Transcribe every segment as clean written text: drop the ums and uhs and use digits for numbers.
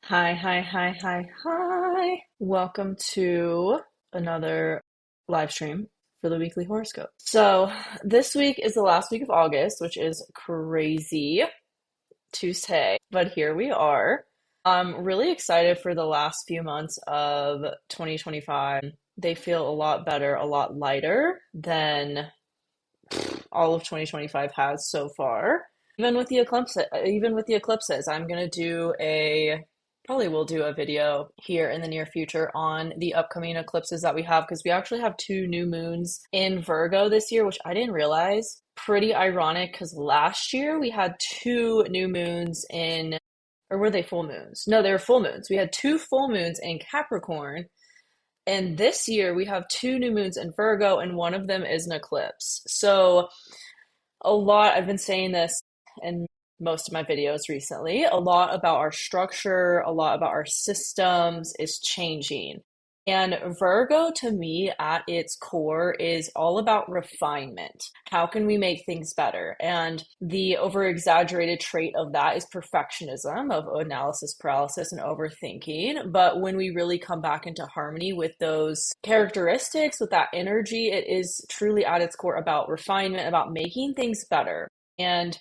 Hi, hi, hi, hi, hi. Welcome to another live stream for the weekly horoscope. So, this week is the last week of August, which is crazy to say, but here we are. I'm really excited for the last few months of 2025. They feel a lot better, a lot lighter than all of 2025 has so far. Even with the eclipses, I'm gonna do a probably will do a video here in the near future on the upcoming eclipses that we have because we actually have two new moons in Virgo this year, which I didn't realize. Pretty ironic because last year we had two new moons in, or were they full moons? No, they were full moons. We had two full moons in Capricorn, and this year we have two new moons in Virgo, and one of them is an eclipse. So I've been saying this in most of my videos recently, a lot about our structure, a lot about our systems is changing. And Virgo, to me, at its core, is all about refinement. How can we make things better? And the over exaggerated trait of that is perfectionism, of analysis paralysis and overthinking. But when we really come back into harmony with those characteristics, with that energy, it is truly at its core about refinement, about making things better. And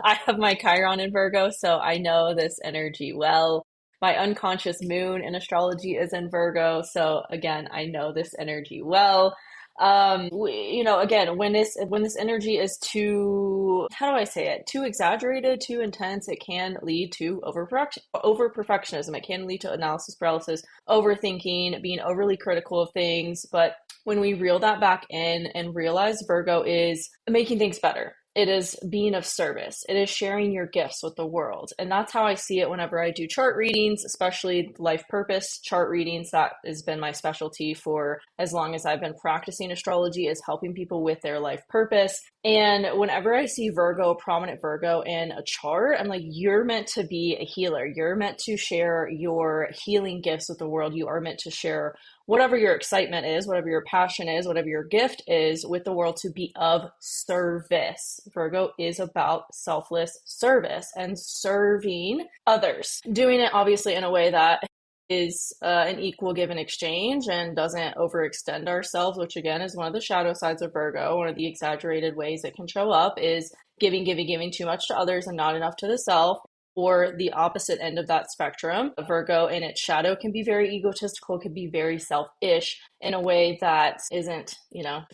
I have my Chiron in Virgo, so I know this energy well. My unconscious moon in astrology is in Virgo, so again, I know this energy well. Again, when this energy is too, how do I say it? Too exaggerated, too intense, it can lead to over perfectionism. It can lead to analysis paralysis, overthinking, being overly critical of things. But when we reel that back in and realize Virgo is making things better, it is being of service. It is sharing your gifts with the world. And that's how I see it whenever I do chart readings, especially life purpose chart readings. That has been my specialty for as long as I've been practicing astrology, is helping people with their life purpose. And whenever I see Virgo, prominent Virgo in a chart, I'm like, you're meant to be a healer. You're meant to share your healing gifts with the world. You are meant to share whatever your excitement is, whatever your passion is, whatever your gift is with the world, to be of service. Virgo is about selfless service and serving others, doing it obviously in a way that is an equal give and exchange and doesn't overextend ourselves, which again is one of the shadow sides of Virgo. One of the exaggerated ways it can show up is giving, giving, giving too much to others and not enough to the self. Or the opposite end of that spectrum, Virgo in its shadow can be very egotistical, can be very selfish in a way that isn't,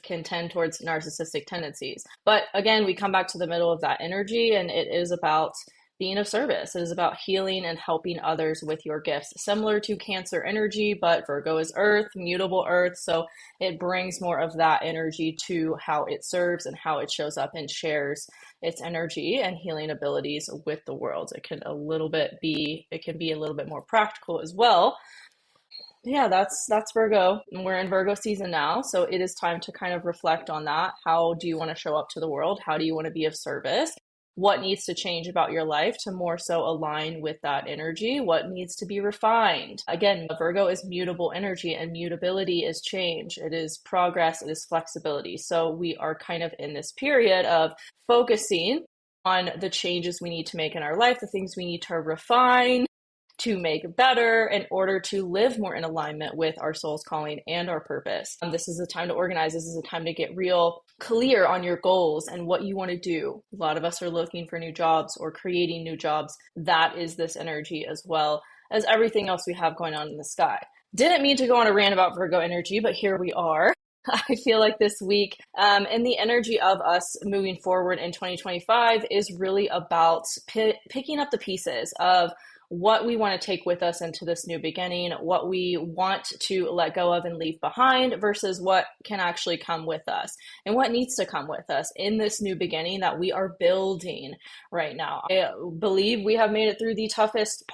can tend towards narcissistic tendencies. But again, we come back to the middle of that energy, and it is about being of service. It is about healing and helping others with your gifts, similar to Cancer energy, but Virgo is earth, mutable earth. So it brings more of that energy to how it serves and how it shows up and shares its energy and healing abilities with the world. It can be a little bit more practical as well. Yeah, that's Virgo. We're in Virgo season now, so it is time to kind of reflect on that. How do you want to show up to the world? How do you want to be of service? What needs to change about your life to more so align with that energy? What needs to be refined? Again, Virgo is mutable energy, and mutability is change. It is progress, it is flexibility. So we are kind of in this period of focusing on the changes we need to make in our life, the things we need to refine to make better in order to live more in alignment with our soul's calling and our purpose. This is a time to organize. This is a time to get real clear on your goals and what you want to do. A lot of us are looking for new jobs or creating new jobs. That is this energy, as well as everything else we have going on in the sky. Didn't mean to go on a rant about Virgo energy, but here we are. I feel like this week, and the energy of us moving forward in 2025 is really about picking up the pieces of what we want to take with us into this new beginning, what we want to let go of and leave behind versus what can actually come with us and what needs to come with us in this new beginning that we are building right now. I believe we have made it through the toughest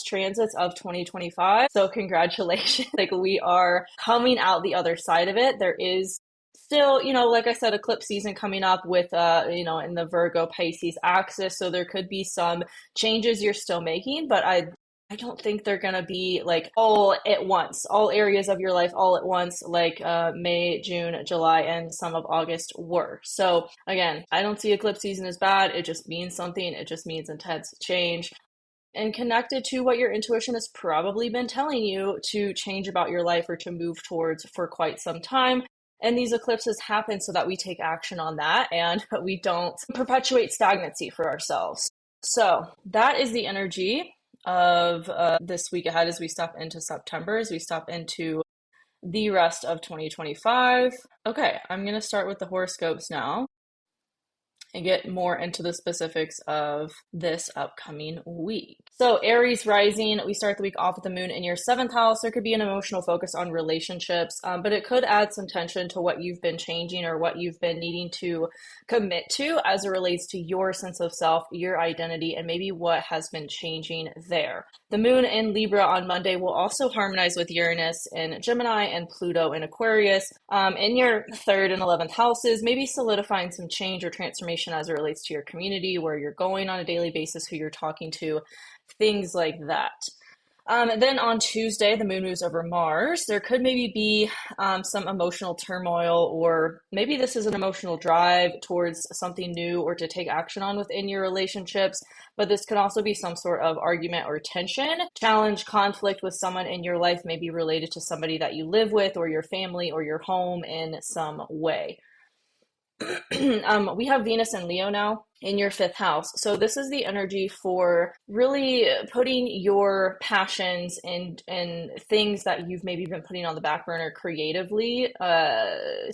transits of 2025. So congratulations. Like, we are coming out the other side of it. There is still, like I said, eclipse season coming up with, in the Virgo Pisces axis. So there could be some changes you're still making, but I don't think they're going to be like all at once, all areas of your life all at once, like May, June, July, and some of August were. So again, I don't see eclipse season as bad. It just means something. It just means intense change. and connected to what your intuition has probably been telling you to change about your life or to move towards for quite some time. And these eclipses happen so that we take action on that and we don't perpetuate stagnancy for ourselves. So that is the energy of this week ahead as we step into September, as we step into the rest of 2025. Okay, I'm going to start with the horoscopes now and get more into the specifics of this upcoming week. So Aries Rising, we start the week off with the moon in your 7th house. There could be an emotional focus on relationships, but it could add some tension to what you've been changing or what you've been needing to commit to as it relates to your sense of self, your identity, and maybe what has been changing there. The moon in Libra on Monday will also harmonize with Uranus in Gemini and Pluto in Aquarius in your 3rd and 11th houses, maybe solidifying some change or transformation as it relates to your community, where you're going on a daily basis, who you're talking to, things like that. Then on Tuesday, the moon moves over Mars. There could maybe be some emotional turmoil, or maybe this is an emotional drive towards something new or to take action on within your relationships. But this could also be some sort of argument or tension, challenge, conflict with someone in your life, maybe related to somebody that you live with or your family or your home in some way. We have Venus and Leo now in your 5th house. So this is the energy for really putting your passions and things that you've maybe been putting on the back burner creatively,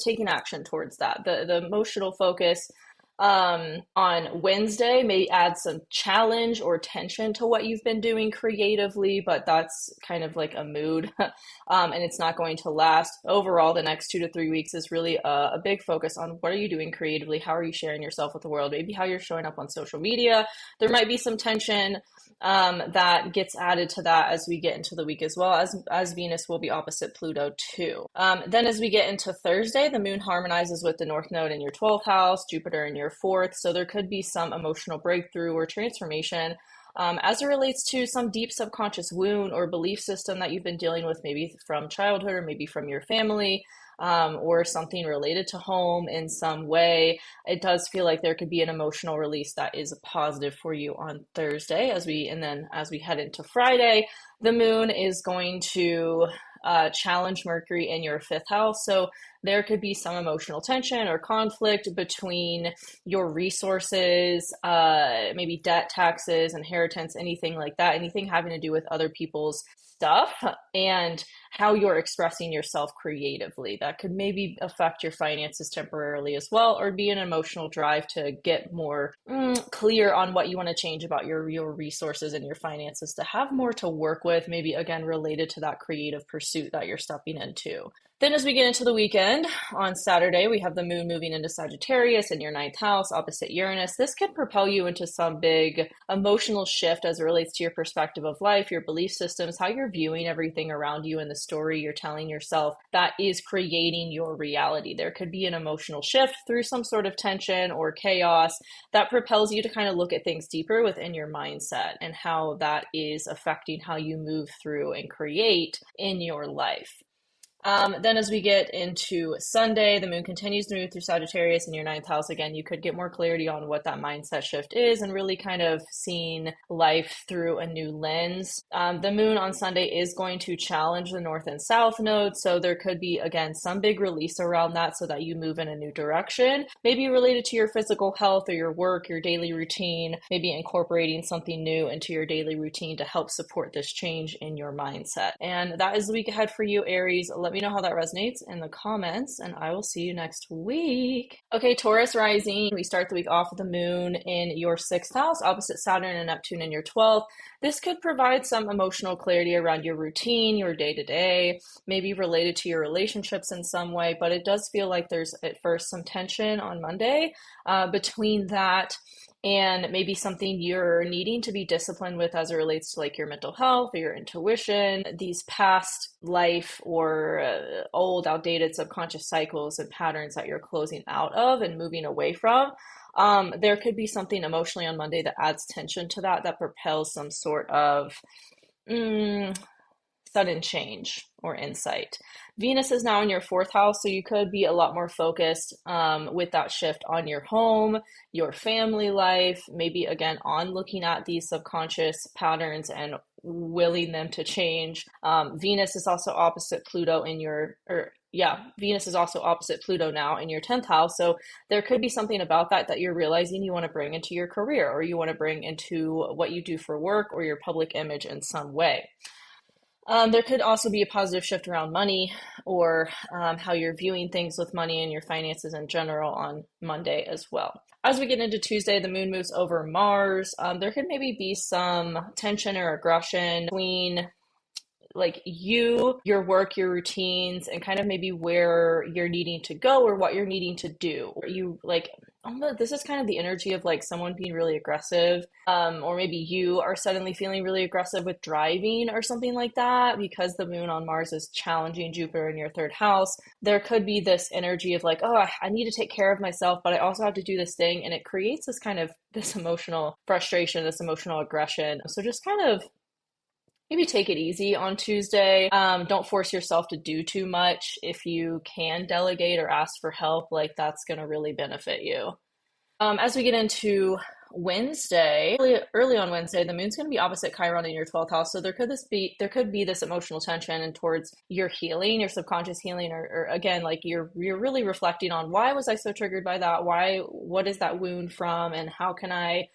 taking action towards that. The emotional focus on Wednesday may add some challenge or tension to what you've been doing creatively, but that's kind of like a mood and it's not going to last. Overall, the next 2 to 3 weeks is really a big focus on what are you doing creatively? How are you sharing yourself with the world? Maybe how you're showing up on social media. There might be some tension that gets added to that as we get into the week, as well as Venus will be opposite Pluto too. Then as we get into Thursday, the moon harmonizes with the North Node in your 12th house, Jupiter in your 4th. So there could be some emotional breakthrough or transformation as it relates to some deep subconscious wound or belief system that you've been dealing with, maybe from childhood or maybe from your family. Or something related to home in some way. It does feel like there could be an emotional release that is positive for you on Thursday. As we head into Friday, the moon is going to challenge Mercury in your 5th house. So there could be some emotional tension or conflict between your resources, maybe debt, taxes, inheritance, anything like that, anything having to do with other people's stuff, and how you're expressing yourself creatively. That could maybe affect your finances temporarily as well, or be an emotional drive to get more clear on what you want to change about your resources and your finances, to have more to work with, maybe again related to that creative pursuit that you're stepping into. Then as we get into the weekend, on Saturday, we have the moon moving into Sagittarius in your 9th house, opposite Uranus. This can propel you into some big emotional shift as it relates to your perspective of life, your belief systems, how you're viewing everything around you, and the story you're telling yourself that is creating your reality. There could be an emotional shift through some sort of tension or chaos that propels you to kind of look at things deeper within your mindset and how that is affecting how you move through and create in your life. Then as we get into Sunday, the moon continues to move through Sagittarius in your 9th house. Again, you could get more clarity on what that mindset shift is and really kind of seeing life through a new lens. The moon on Sunday is going to challenge the North and South nodes. So there could be, again, some big release around that so that you move in a new direction, maybe related to your physical health or your work, your daily routine, maybe incorporating something new into your daily routine to help support this change in your mindset. And that is the week ahead for you, Aries. Let me know how that resonates in the comments, and I will see you next week. Okay, Taurus Rising, we start the week off with the moon in your 6th house, opposite Saturn and Neptune in your 12th. This could provide some emotional clarity around your routine, your day-to-day, maybe related to your relationships in some way, but it does feel like there's at first some tension on Monday between that and maybe something you're needing to be disciplined with as it relates to like your mental health or your intuition, these past life or old outdated subconscious cycles and patterns that you're closing out of and moving away from. There could be something emotionally on Monday that adds tension to that propels some sort of sudden change or insight. Venus is now in your fourth house, so you could be a lot more focused with that shift on your home, your family life, maybe again on looking at these subconscious patterns and willing them to change. Venus is also opposite Pluto in your, Venus is also opposite Pluto now in your 10th house. So there could be something about that you're realizing you want to bring into your career, or you want to bring into what you do for work or your public image in some way. There could also be a positive shift around money, or how you're viewing things with money and your finances in general on Monday as well. As we get into Tuesday, the moon moves over Mars. There could maybe be some tension or aggression between like your work, your routines, and kind of maybe where you're needing to go or what you're needing to do. You like, this is kind of the energy of like someone being really aggressive, or maybe you are suddenly feeling really aggressive with driving or something like that, because the moon on Mars is challenging Jupiter in your third house. There could be this energy of like, oh, I need to take care of myself, but I also have to do this thing, and it creates this kind of this emotional frustration, this emotional aggression. So just kind of maybe take it easy on Tuesday. Don't force yourself to do too much. If you can delegate or ask for help, like that's going to really benefit you. As we get into Wednesday, early on Wednesday, the moon's going to be opposite Chiron in your 12th house. So there could be this emotional tension and towards your healing, your subconscious healing, or again, like you're really reflecting on, why was I so triggered by that? What is that wound from? And how can I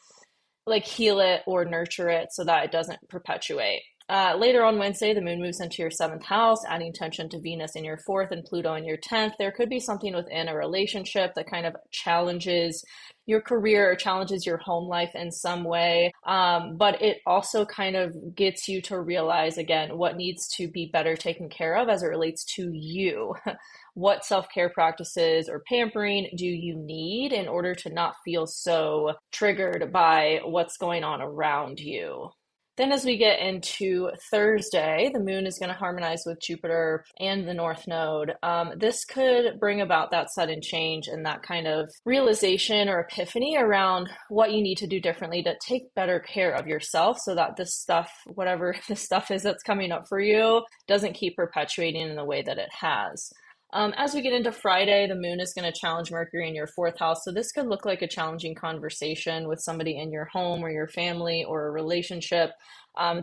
like heal it or nurture it so that it doesn't perpetuate? Later on Wednesday, the moon moves into your 7th house, adding tension to Venus in your 4th and Pluto in your 10th. There could be something within a relationship that kind of challenges your career or challenges your home life in some way. But it also kind of gets you to realize, again, what needs to be better taken care of as it relates to you. What self-care practices or pampering do you need in order to not feel so triggered by what's going on around you? Then as we get into Thursday, the moon is going to harmonize with Jupiter and the North Node. This could bring about that sudden change and that kind of realization or epiphany around what you need to do differently to take better care of yourself, so that this stuff, whatever this stuff is that's coming up for you, doesn't keep perpetuating in the way that it has. As we get into Friday, the moon is going to challenge Mercury in your 4th house. So this could look like a challenging conversation with somebody in your home or your family or a relationship.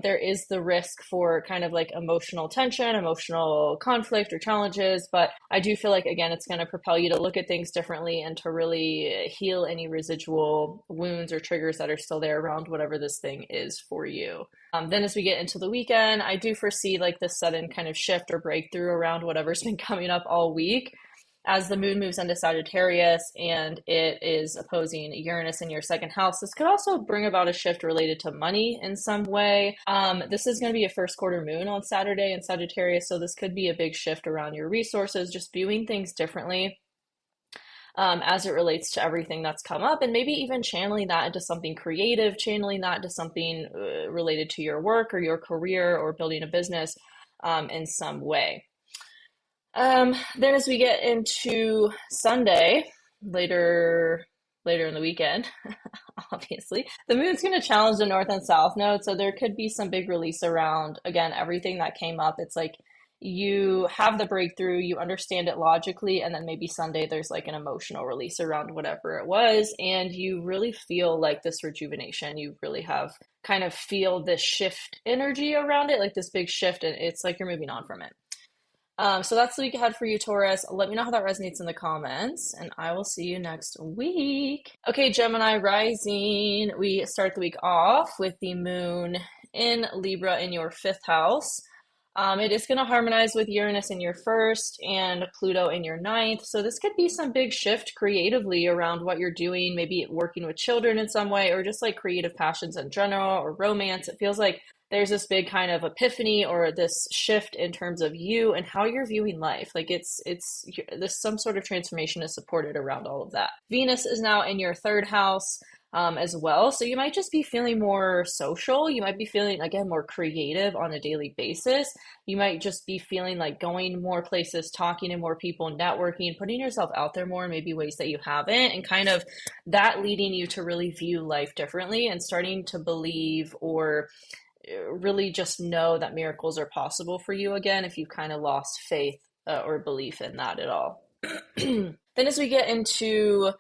There is the risk for kind of like emotional tension, emotional conflict or challenges, but I do feel like, again, it's going to propel you to look at things differently and to really heal any residual wounds or triggers that are still there around whatever this thing is for you. Then as we get into the weekend, I do foresee like this sudden kind of shift or breakthrough around whatever's been coming up all week, as the moon moves into Sagittarius and it is opposing Uranus in your 2nd house. This could also bring about a shift related to money in some way. This is going to be a first quarter moon on Saturday in Sagittarius, so this could be a big shift around your resources, just viewing things differently as it relates to everything that's come up, and maybe even channeling that into something creative, channeling that into something related to your work or your career or building a business in some way. Then as we get into Sunday, later in the weekend, obviously, the moon's going to challenge the North and South node. So there could be some big release around, again, everything that came up. It's like you have the breakthrough, you understand it logically, and then maybe Sunday there's like an emotional release around whatever it was, and you really feel like this rejuvenation. You really have kind of feel this shift energy around it, like this big shift, and it's like you're moving on from it. So that's the week ahead for you, Taurus. Let me know how that resonates in the comments, and I will see you next week. Okay, Gemini Rising. We start the week off with the moon in Libra in your 5th house. It is going to harmonize with Uranus in your 1st and Pluto in your 9th. So this could be some big shift creatively around what you're doing, maybe working with children in some way, or just like creative passions in general, or romance. It feels like there's this big kind of epiphany or this shift in terms of you and how you're viewing life. Like this, some sort of transformation is supported around all of that. Venus is now in your 3rd house as well. So you might just be feeling more social. You might be feeling, again, more creative on a daily basis. You might just be feeling like going more places, talking to more people, networking, putting yourself out there more in maybe ways that you haven't, and kind of that leading you to really view life differently and starting to believe or really just know that miracles are possible for you again if you've kind of lost faith or belief in that at all. Then as we get into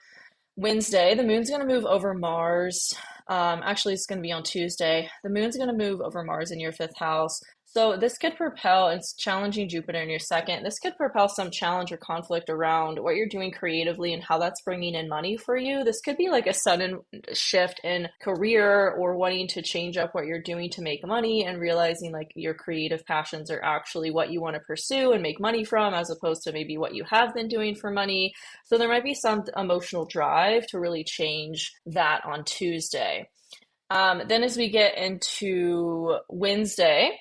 Wednesday, the moon's going to move over Mars. Actually, it's going to be on Tuesday. The moon's going to move over Mars in your fifth house. So this could propel, it's challenging Jupiter in your second. This could propel some challenge or conflict around what you're doing creatively and how that's bringing in money for you. This could be like a sudden shift in career or wanting to change up what you're doing to make money and realizing like your creative passions are actually what you want to pursue and make money from, as opposed to maybe what you have been doing for money. So there might be some emotional drive to really change that on Tuesday. Then as we get into Wednesday,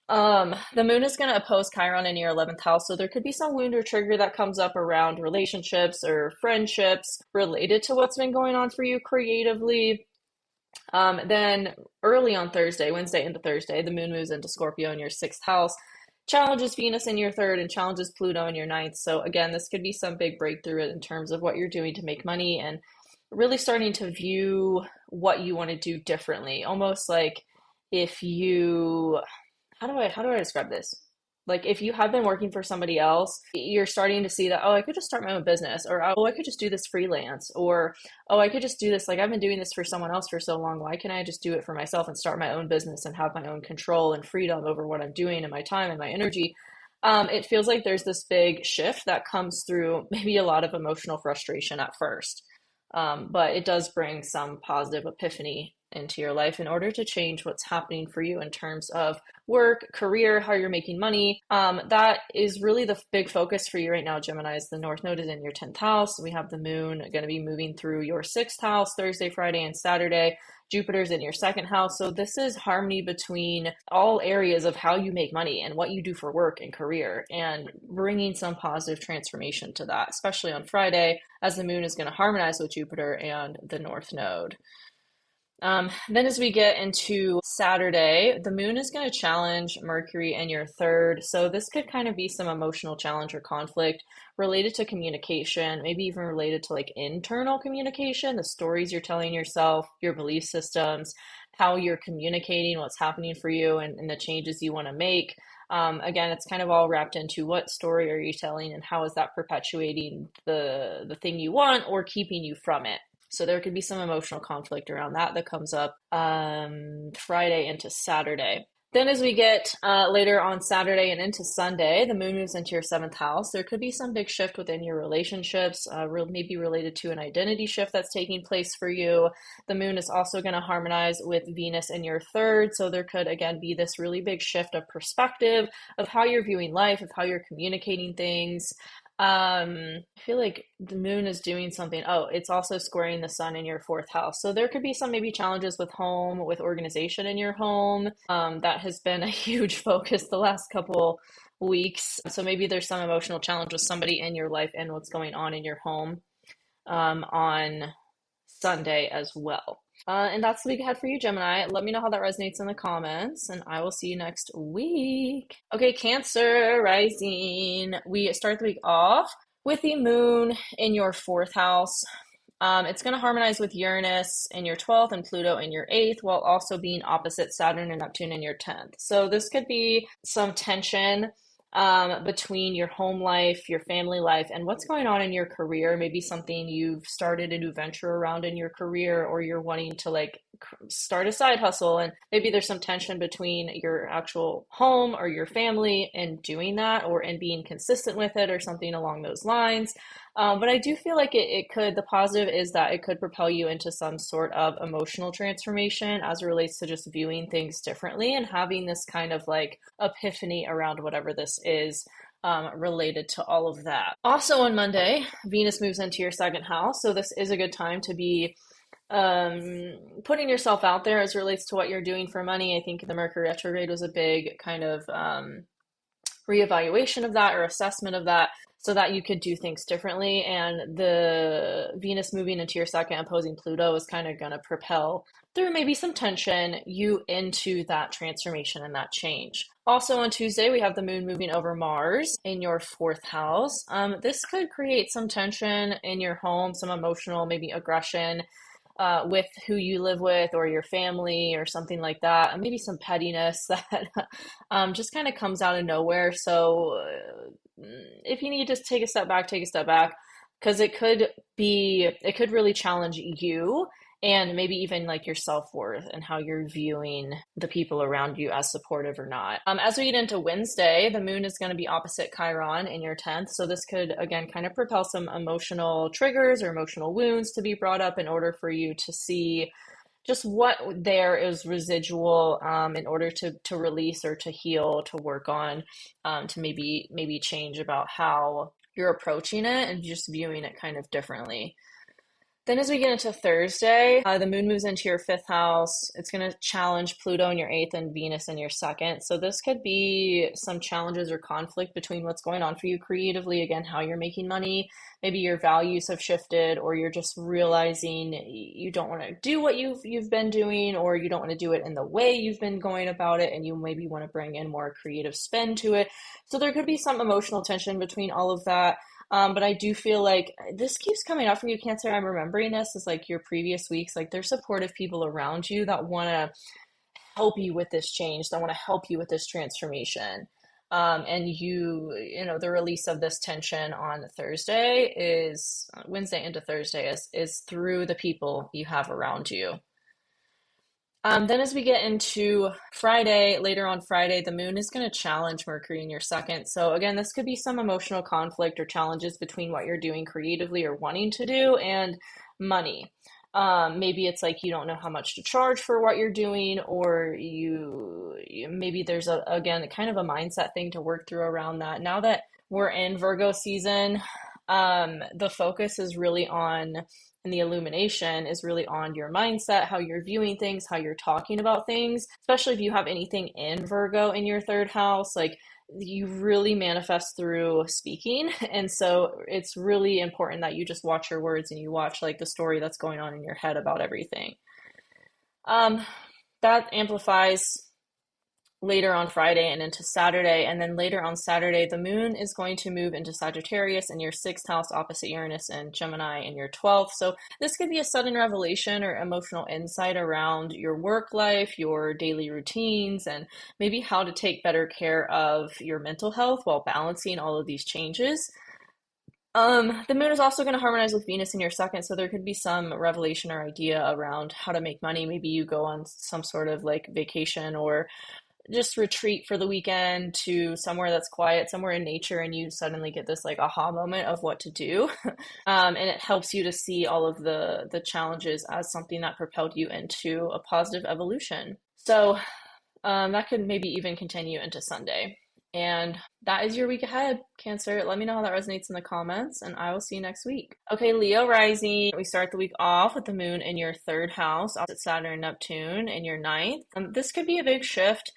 the moon is going to oppose Chiron in your 11th house. So there could be some wound or trigger that comes up around relationships or friendships related to what's been going on for you creatively. Then early on Thursday, Wednesday into Thursday, the moon moves into Scorpio in your 6th house, challenges Venus in your 3rd, and challenges Pluto in your 9th. So again, this could be some big breakthrough in terms of what you're doing to make money and really starting to view what you want to do differently. Almost like if you, how do I describe this? Like if you have been working for somebody else, you're starting to see that, oh, I could just start my own business, or oh, I could just do this freelance, or oh, I could just do this. Like I've been doing this for someone else for so long. Why can't I just do it for myself and start my own business and have my own control and freedom over what I'm doing and my time and my energy? It feels like there's this big shift that comes through maybe a lot of emotional frustration at first. But it does bring some positive epiphany into your life in order to change what's happening for you in terms of work, career, how you're making money. That is really the big focus for you right now, Gemini. Is the North Node is in your 10th house. We have the moon going to be moving through your 6th house Thursday, Friday, and Saturday. Jupiter's in your 2nd house. So this is harmony between all areas of how you make money and what you do for work and career, and bringing some positive transformation to that, especially on Friday, as the moon is going to harmonize with Jupiter and the North Node. Then as we get into Saturday, the moon is going to challenge Mercury in your 3rd. So this could kind of be some emotional challenge or conflict related to communication, maybe even related to like internal communication, the stories you're telling yourself, your belief systems, how you're communicating, what's happening for you, and the changes you want to make. Again, it's kind of all wrapped into what story are you telling and how is that perpetuating the thing you want or keeping you from it. So there could be some emotional conflict around that comes up Friday into Saturday. Then as we get later on Saturday and into Sunday, the moon moves into your 7th house. There could be some big shift within your relationships, maybe related to an identity shift that's taking place for you. The moon is also going to harmonize with Venus in your 3rd. So there could, again, be this really big shift of perspective of how you're viewing life, of how you're communicating things. I feel like the moon is doing something. Oh, it's also squaring the sun in your 4th house. So there could be some maybe challenges with home, with organization in your home. That has been a huge focus the last couple weeks. So maybe there's some emotional challenge with somebody in your life and what's going on in your home on Sunday as well. And that's the week ahead for you, Gemini. Let me know how that resonates in the comments, and I will see you next week. Okay, Cancer Rising. We start the week off with the moon in your 4th house. It's going to harmonize with Uranus in your 12th and Pluto in your 8th, while also being opposite Saturn and Neptune in your 10th. So this could be some tension between your home life, your family life, and what's going on in your career. Maybe something you've started a new venture around in your career, or you're wanting to like start a side hustle, and maybe there's some tension between your actual home or your family and doing that, or in being consistent with it, or something along those lines. But I do feel like it could, the positive is that it could propel you into some sort of emotional transformation as it relates to just viewing things differently and having this kind of like epiphany around whatever this is related to all of that. Also on Monday, Venus moves into your 2nd house. So this is a good time to be putting yourself out there as it relates to what you're doing for money. I think the Mercury retrograde was a big kind of reevaluation of that or assessment of that, so that you could do things differently. And the Venus moving into your 2nd opposing Pluto is kind of going to propel through maybe some tension you into that transformation and that change. Also on Tuesday, we have the moon moving over Mars in your 4th house. This could create some tension in your home, some emotional, maybe aggression, with who you live with or your family or something like that, and maybe some pettiness that just kind of comes out of nowhere. So if you need to take a step back, take a step back, because it could really challenge you and maybe even like your self-worth and how you're viewing the people around you as supportive or not. As we get into Wednesday, the moon is going to be opposite Chiron in your 10th. So this could, again, kind of propel some emotional triggers or emotional wounds to be brought up in order for you to see just what there is residual in order to release or to heal, to work on, to maybe change about how you're approaching it and just viewing it kind of differently. Then as we get into Thursday, the moon moves into your 5th house. It's going to challenge Pluto in your 8th and Venus in your 2nd. So this could be some challenges or conflict between what's going on for you creatively, again, how you're making money. Maybe your values have shifted, or you're just realizing you don't want to do what you've been doing, or you don't want to do it in the way you've been going about it, and you maybe want to bring in more creative spin to it. So there could be some emotional tension between all of that. But I do feel like this keeps coming up for you, Cancer. I'm remembering this as like your previous weeks. Like there's supportive people around you that want to help you with this change, that want to help you with this transformation. And the release of this tension on Wednesday into Thursday is through the people you have around you. Then as we get into Friday, later on Friday, the moon is going to challenge Mercury in your 2nd. So again, this could be some emotional conflict or challenges between what you're doing creatively or wanting to do and money. Maybe it's like you don't know how much to charge for what you're doing, or maybe there's again kind of a mindset thing to work through around that. Now that we're in Virgo season, the focus is really on, and the illumination is really on your mindset, how you're viewing things, how you're talking about things, especially if you have anything in Virgo in your 3rd house. Like you really manifest through speaking. And so it's really important that you just watch your words and you watch like the story that's going on in your head about everything. That amplifies later on Friday and into Saturday. And then later on Saturday, the moon is going to move into Sagittarius in your 6th house opposite Uranus and Gemini in your 12th. So this could be a sudden revelation or emotional insight around your work life, your daily routines, and maybe how to take better care of your mental health while balancing all of these changes. The moon is also going to harmonize with Venus in your 2nd, so there could be some revelation or idea around how to make money. Maybe you go on some sort of like vacation or just retreat for the weekend to somewhere that's quiet, somewhere in nature, and you suddenly get this like aha moment of what to do. And it helps you to see all of the challenges as something that propelled you into a positive evolution. So that could maybe even continue into Sunday. And that is your week ahead, Cancer. Let me know how that resonates in the comments, and I will see you next week. Okay, Leo Rising. We start the week off with the moon in your 3rd house, opposite Saturn and Neptune in your 9th. This could be a big shift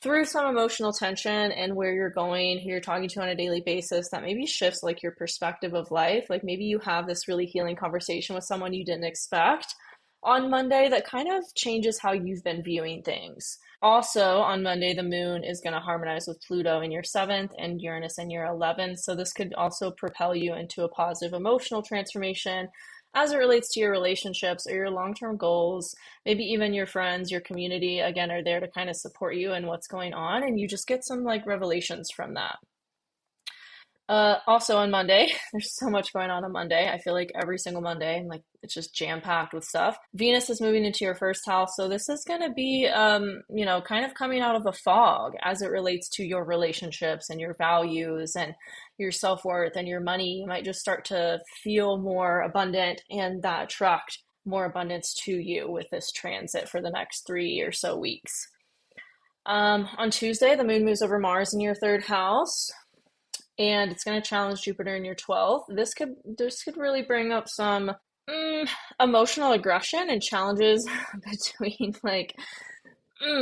through some emotional tension and where you're going, who you're talking to on a daily basis, that maybe shifts like your perspective of life. Like maybe you have this really healing conversation with someone you didn't expect on Monday that kind of changes how you've been viewing things. Also on Monday, the moon is going to harmonize with Pluto in your 7th and Uranus in your 11th. So this could also propel you into a positive emotional transformation as it relates to your relationships or your long-term goals. Maybe even your friends, your community, again, are there to kind of support you in what's going on, and you just get some like revelations from that. Also on Monday, there's so much going on Monday. I feel like every single Monday, like it's just jam-packed with stuff. Venus is moving into your 1st house, so this is going to be, kind of coming out of a fog as it relates to your relationships and your values and your self-worth and your money. You might just start to feel more abundant, and that attract more abundance to you with this transit for the next 3 or so weeks. On Tuesday, the moon moves over Mars in your 3rd house, and it's going to challenge Jupiter in your 12th. This could really bring up some emotional aggression and challenges between like,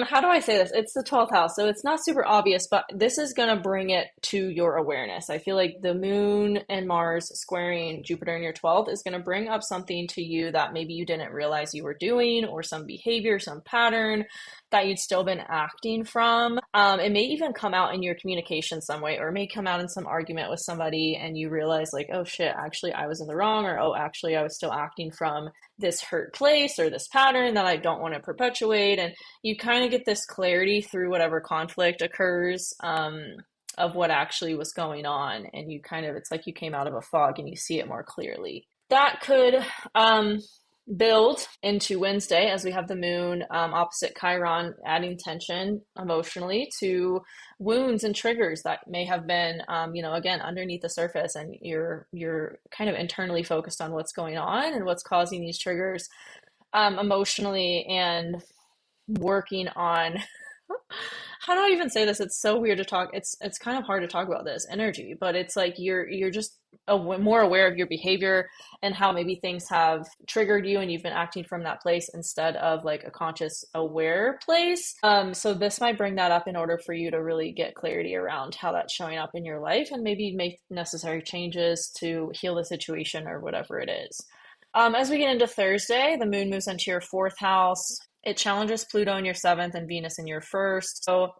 how do I say this? It's the 12th house, so it's not super obvious, but this is going to bring it to your awareness. I feel like the moon and Mars squaring Jupiter in your 12th is going to bring up something to you that maybe you didn't realize you were doing, or some behavior, some pattern that you'd still been acting from. It may even come out in your communication some way, or it may come out in some argument with somebody and you realize like, oh shit, actually I was in the wrong, or oh, actually I was still acting from this hurt place or this pattern that I don't want to perpetuate. And you kind of get this clarity through whatever conflict occurs, of what actually was going on. And you kind of, it's like you came out of a fog and you see it more clearly. That could build into Wednesday as we have the moon opposite Chiron, adding tension emotionally to wounds and triggers that may have been, again, underneath the surface, and you're kind of internally focused on what's going on and what's causing these triggers emotionally, and working on how do I even say this? It's so weird to talk. It's kind of hard to talk about this energy, but it's like you're just more aware of your behavior and how maybe things have triggered you, and you've been acting from that place instead of like a conscious, aware place. So this might bring that up in order for you to really get clarity around how that's showing up in your life, and maybe make necessary changes to heal the situation or whatever it is. As we get into Thursday, the moon moves into your fourth house. It challenges Pluto in your seventh and Venus in your first. So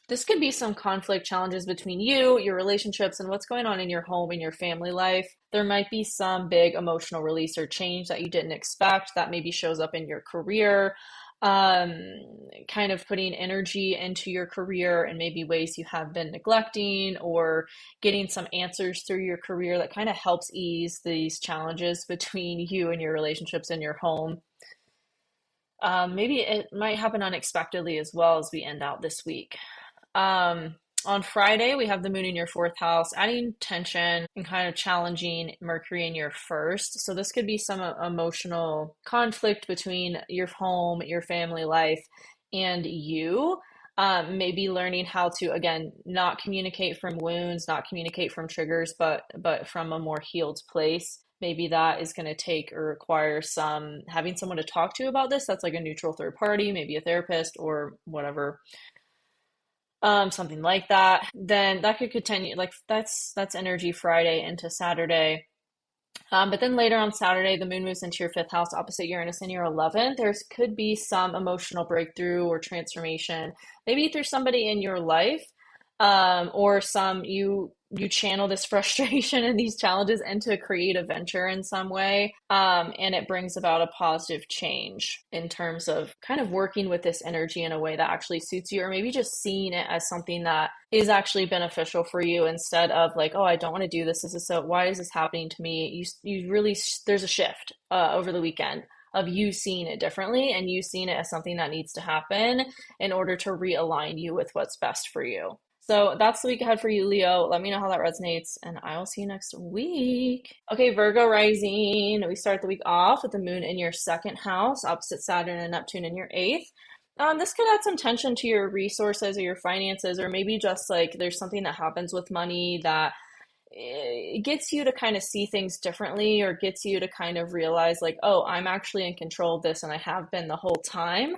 this could be some conflict challenges between you, your relationships, and what's going on in your home and your family life. There might be some big emotional release or change that you didn't expect that maybe shows up in your career, kind of putting energy into your career in maybe ways you have been neglecting, or getting some answers through your career that kind of helps ease these challenges between you and your relationships in your home. Maybe it might happen unexpectedly as well as we end out this week. On Friday, we have the moon in your fourth house, adding tension and kind of challenging Mercury in your first. So this could be some emotional conflict between your home, your family life, and you. Maybe learning how to, again, not communicate from wounds, not communicate from triggers, but from a more healed place. Maybe that is going to take or require some having someone to talk to about this. That's like a neutral third party, maybe a therapist or whatever, something like that. Then that could continue. Like that's energy Friday into Saturday. But then later on Saturday, the moon moves into your fifth house opposite Uranus in your 11th. There could be some emotional breakthrough or transformation, maybe through somebody in your life, or some you channel this frustration and these challenges into a creative venture in some way, and it brings about a positive change in terms of kind of working with this energy in a way that actually suits you, or maybe just seeing it as something that is actually beneficial for you, instead of like, oh, I don't want to do this. This is so, why is this happening to me? You really, there's a shift over the weekend of you seeing it differently, and you seeing it as something that needs to happen in order to realign you with what's best for you. So that's the week ahead for you, Leo. Let me know how that resonates, and I will see you next week. Okay, Virgo Rising. We start the week off with the moon in your second house, opposite Saturn and Neptune in your eighth. This could add some tension to your resources or your finances, or maybe just like there's something that happens with money that it gets you to kind of see things differently, or gets you to kind of realize like, oh, I'm actually in control of this, and I have been the whole time.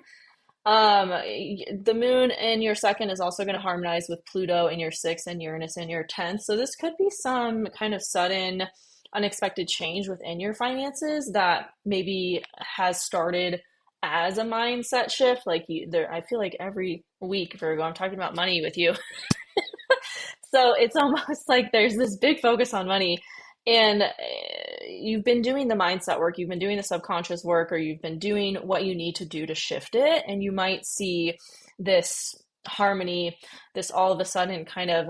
The moon in your second is also going to harmonize with Pluto in your sixth and Uranus in your 10th. So this could be some kind of sudden, unexpected change within your finances that maybe has started as a mindset shift. Like I feel like every week, Virgo, I'm talking about money with you. So it's almost like there's this big focus on money, and you've been doing the mindset work, you've been doing the subconscious work, or you've been doing what you need to do to shift it. And you might see this harmony, this all of a sudden kind of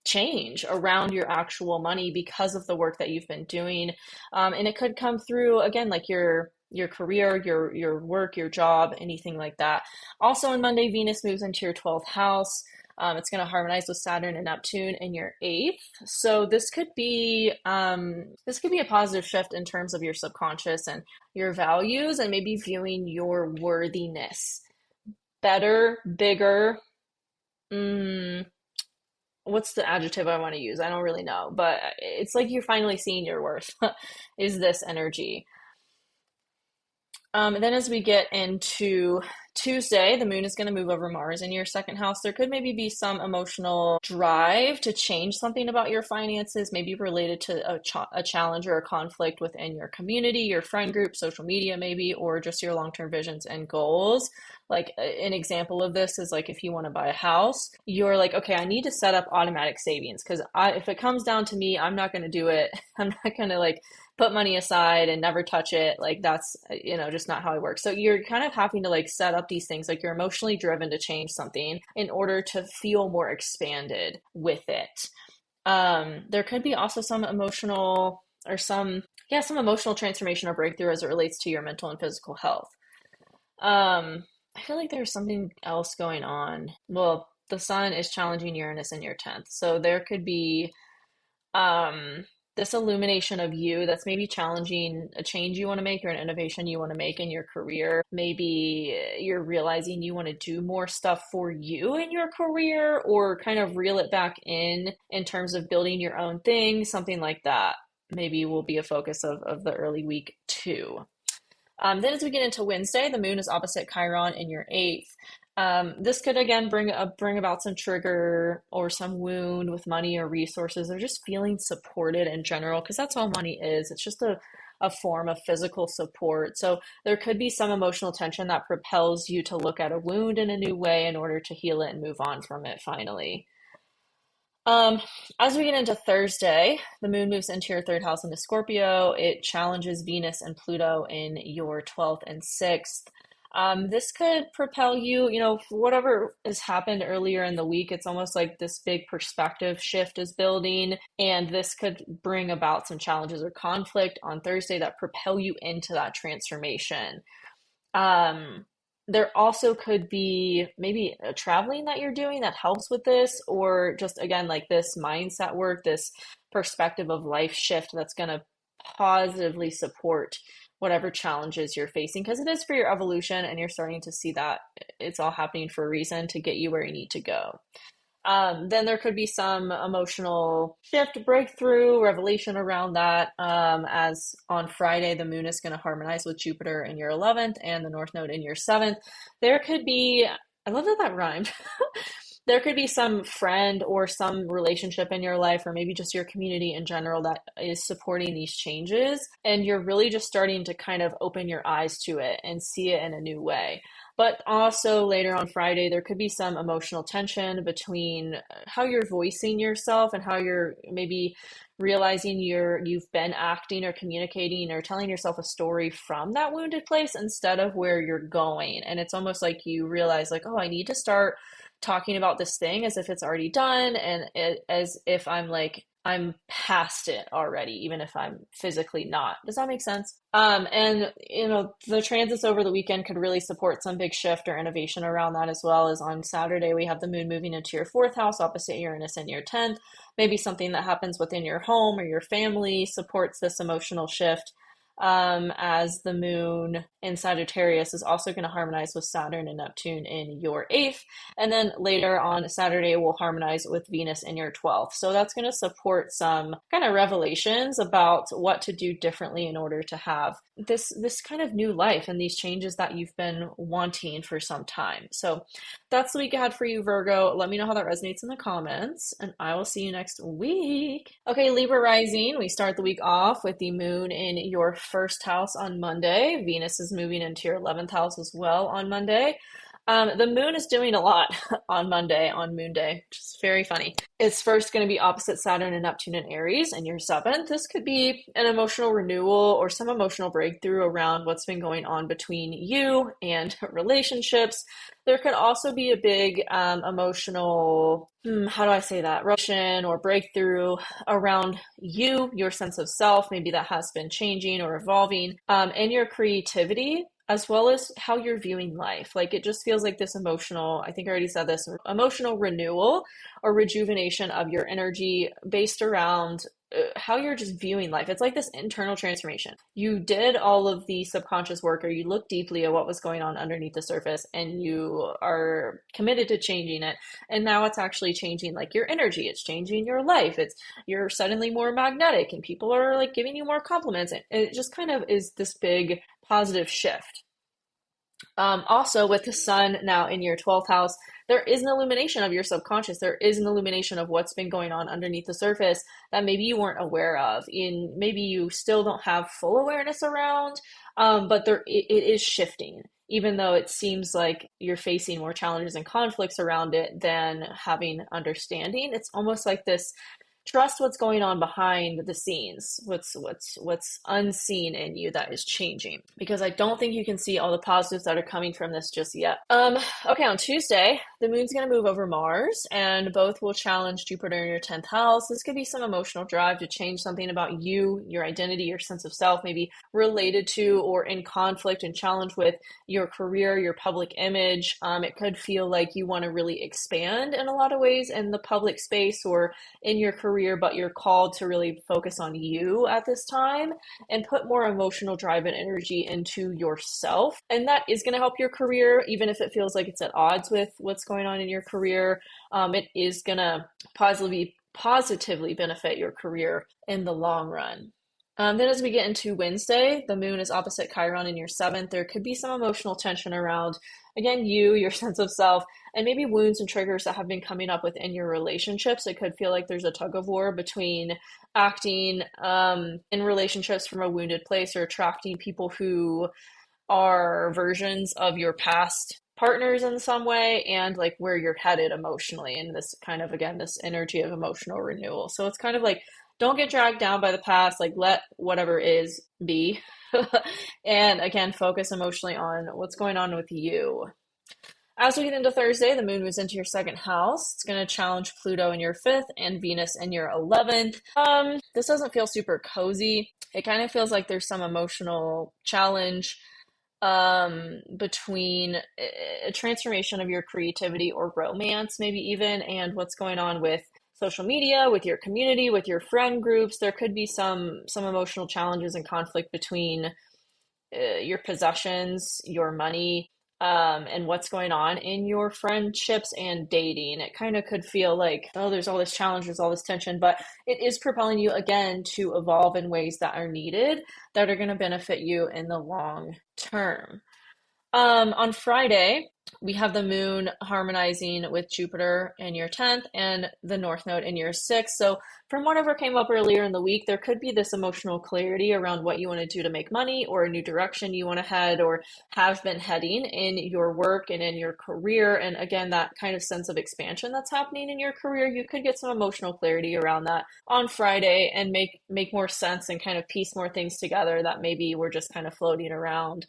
change around your actual money because of the work that you've been doing. And it could come through, again, like your career, your work, your job, anything like that. Also on Monday, Venus moves into your 12th house. It's going to harmonize with Saturn and Neptune in your eighth. So this could be a positive shift in terms of your subconscious and your values, and maybe viewing your worthiness better, bigger. What's the adjective I want to use? I don't really know, but it's like you're finally seeing your worth is this energy. Then as we get into Tuesday, the moon is going to move over Mars in your second house. There could maybe be some emotional drive to change something about your finances, maybe related to a challenge or a conflict within your community, your friend group, social media, maybe, or just your long-term visions and goals. Like an example of this is like if you want to buy a house, you're like, okay, I need to set up automatic savings because if it comes down to me, I'm not going to do it. I'm not going to like put money aside and never touch it. Like that's, just not how it works. So you're kind of having to like set up these things, like you're emotionally driven to change something in order to feel more expanded with it. There could be also some emotional or some emotional transformation or breakthrough as it relates to your mental and physical health. I feel like there's something else going on. Well, the sun is challenging Uranus in your 10th. So there could be um this illumination of you that's maybe challenging a change you want to make or an innovation you want to make in your career. Maybe you're realizing you want to do more stuff for you in your career or kind of reel it back in terms of building your own thing, something like that. Maybe will be a focus of the early week too. Then as we get into Wednesday, the moon is opposite Chiron in your eighth. This could again bring about some trigger or some wound with money or resources or just feeling supported in general, because that's all money is. It's just a form of physical support. So there could be some emotional tension that propels you to look at a wound in a new way in order to heal it and move on from it finally. Um, as we get into Thursday, the moon moves into your third house into Scorpio. It challenges Venus and Pluto in your 12th and 6th. This could propel you, whatever has happened earlier in the week, it's almost like this big perspective shift is building, and this could bring about some challenges or conflict on Thursday that propel you into that transformation. Um, there also could be maybe a traveling that you're doing that helps with this, or just again, like this mindset work, this perspective of life shift that's going to positively support whatever challenges you're facing because it is for your evolution and you're starting to see that it's all happening for a reason to get you where you need to go. Then there could be some emotional shift, breakthrough, revelation around that. As on Friday, the moon is going to harmonize with Jupiter in your 11th and the North Node in your 7th. There could be, I love that that rhymed. There could be some friend or some relationship in your life, or maybe just your community in general, that is supporting these changes. And you're really just starting to kind of open your eyes to it and see it in a new way. But also later on Friday, there could be some emotional tension between how you're voicing yourself and how you're maybe realizing you've been acting or communicating or telling yourself a story from that wounded place instead of where you're going. And it's almost like you realize like, oh, I need to start talking about this thing as if it's already done and as if I'm past it already, even if I'm physically not. Does that make sense? And the transits over the weekend could really support some big shift or innovation around that, as well as on Saturday we have the moon moving into your fourth house opposite Uranus in your 10th. Maybe something that happens within your home or your family supports this emotional shift. As the moon in Sagittarius is also going to harmonize with Saturn and Neptune in your eighth. And then later on Saturday will harmonize with Venus in your 12th. So that's going to support some kind of revelations about what to do differently in order to have this kind of new life and these changes that you've been wanting for some time. So that's the week I had for you, Virgo. Let me know how that resonates in the comments, and I will see you next week. Okay, Libra Rising, we start the week off with the moon in your first house on Monday. Venus is moving into your 11th house as well on Monday. The moon is doing a lot on Monday, on Moon Day, which is very funny. It's first going to be opposite Saturn and Neptune in Aries in your 7th. This could be an emotional renewal or some emotional breakthrough around what's been going on between you and relationships. There could also be a big emotional, how do I say that, Russian or breakthrough around you, your sense of self, maybe that has been changing or evolving, and your creativity, as well as how you're viewing life. Like it just feels like this emotional, I think I already said this, emotional renewal or rejuvenation of your energy based around how you're just viewing life. It's like this internal transformation. You did all of the subconscious work, or you looked deeply at what was going on underneath the surface, and you are committed to changing it. And now it's actually changing like your energy. It's changing your life. You're suddenly more magnetic, and people are like giving you more compliments. It just kind of is this positive shift. Also, with the sun now in your 12th house, there is an illumination of your subconscious. There is an illumination of what's been going on underneath the surface that maybe you weren't aware of. Maybe you still don't have full awareness around, but it is shifting. Even though it seems like you're facing more challenges and conflicts around it than having understanding, it's almost like this trust what's going on behind the scenes, what's unseen in you that is changing, because I don't think you can see all the positives that are coming from this just yet. Okay, on Tuesday the moon's going to move over Mars, and both will challenge Jupiter in your 10th house. This could be some emotional drive to change something about you, your identity, your sense of self, maybe related to or in conflict and challenge with your career, your public image. It could feel like you want to really expand in a lot of ways in the public space or in your career, but you're called to really focus on you at this time and put more emotional drive and energy into yourself. And that is going to help your career, even if it feels like it's at odds with what's going on in your career. It is going to positively benefit your career in the long run. Then as we get into Wednesday, the moon is opposite Chiron in your 7th. There could be some emotional tension around, again, you, your sense of self, and maybe wounds and triggers that have been coming up within your relationships. It could feel like there's a tug of war between acting in relationships from a wounded place or attracting people who are versions of your past partners in some way, and like where you're headed emotionally, and this kind of, again, this energy of emotional renewal. So it's kind of like, don't get dragged down by the past, like let whatever is be. And again, focus emotionally on what's going on with you. As we get into Thursday, the moon moves into your 2nd house. It's going to challenge Pluto in your 5th and Venus in your 11th. This doesn't feel super cozy. It kind of feels like there's some emotional challenge between a transformation of your creativity or romance, maybe even, and what's going on with social media, with your community, with your friend groups. There could be some emotional challenges and conflict between your possessions, your money, and what's going on in your friendships and dating. It kind of could feel like, oh, there's all this challenge, there's all this tension, but it is propelling you again to evolve in ways that are needed, that are going to benefit you in the long term. On Friday, we have the moon harmonizing with Jupiter in your 10th and the North Node in your 6th. So from whatever came up earlier in the week, there could be this emotional clarity around what you want to do to make money, or a new direction you want to head or have been heading in your work and in your career. And again, that kind of sense of expansion that's happening in your career, you could get some emotional clarity around that on Friday and make more sense and kind of piece more things together that maybe were just kind of floating around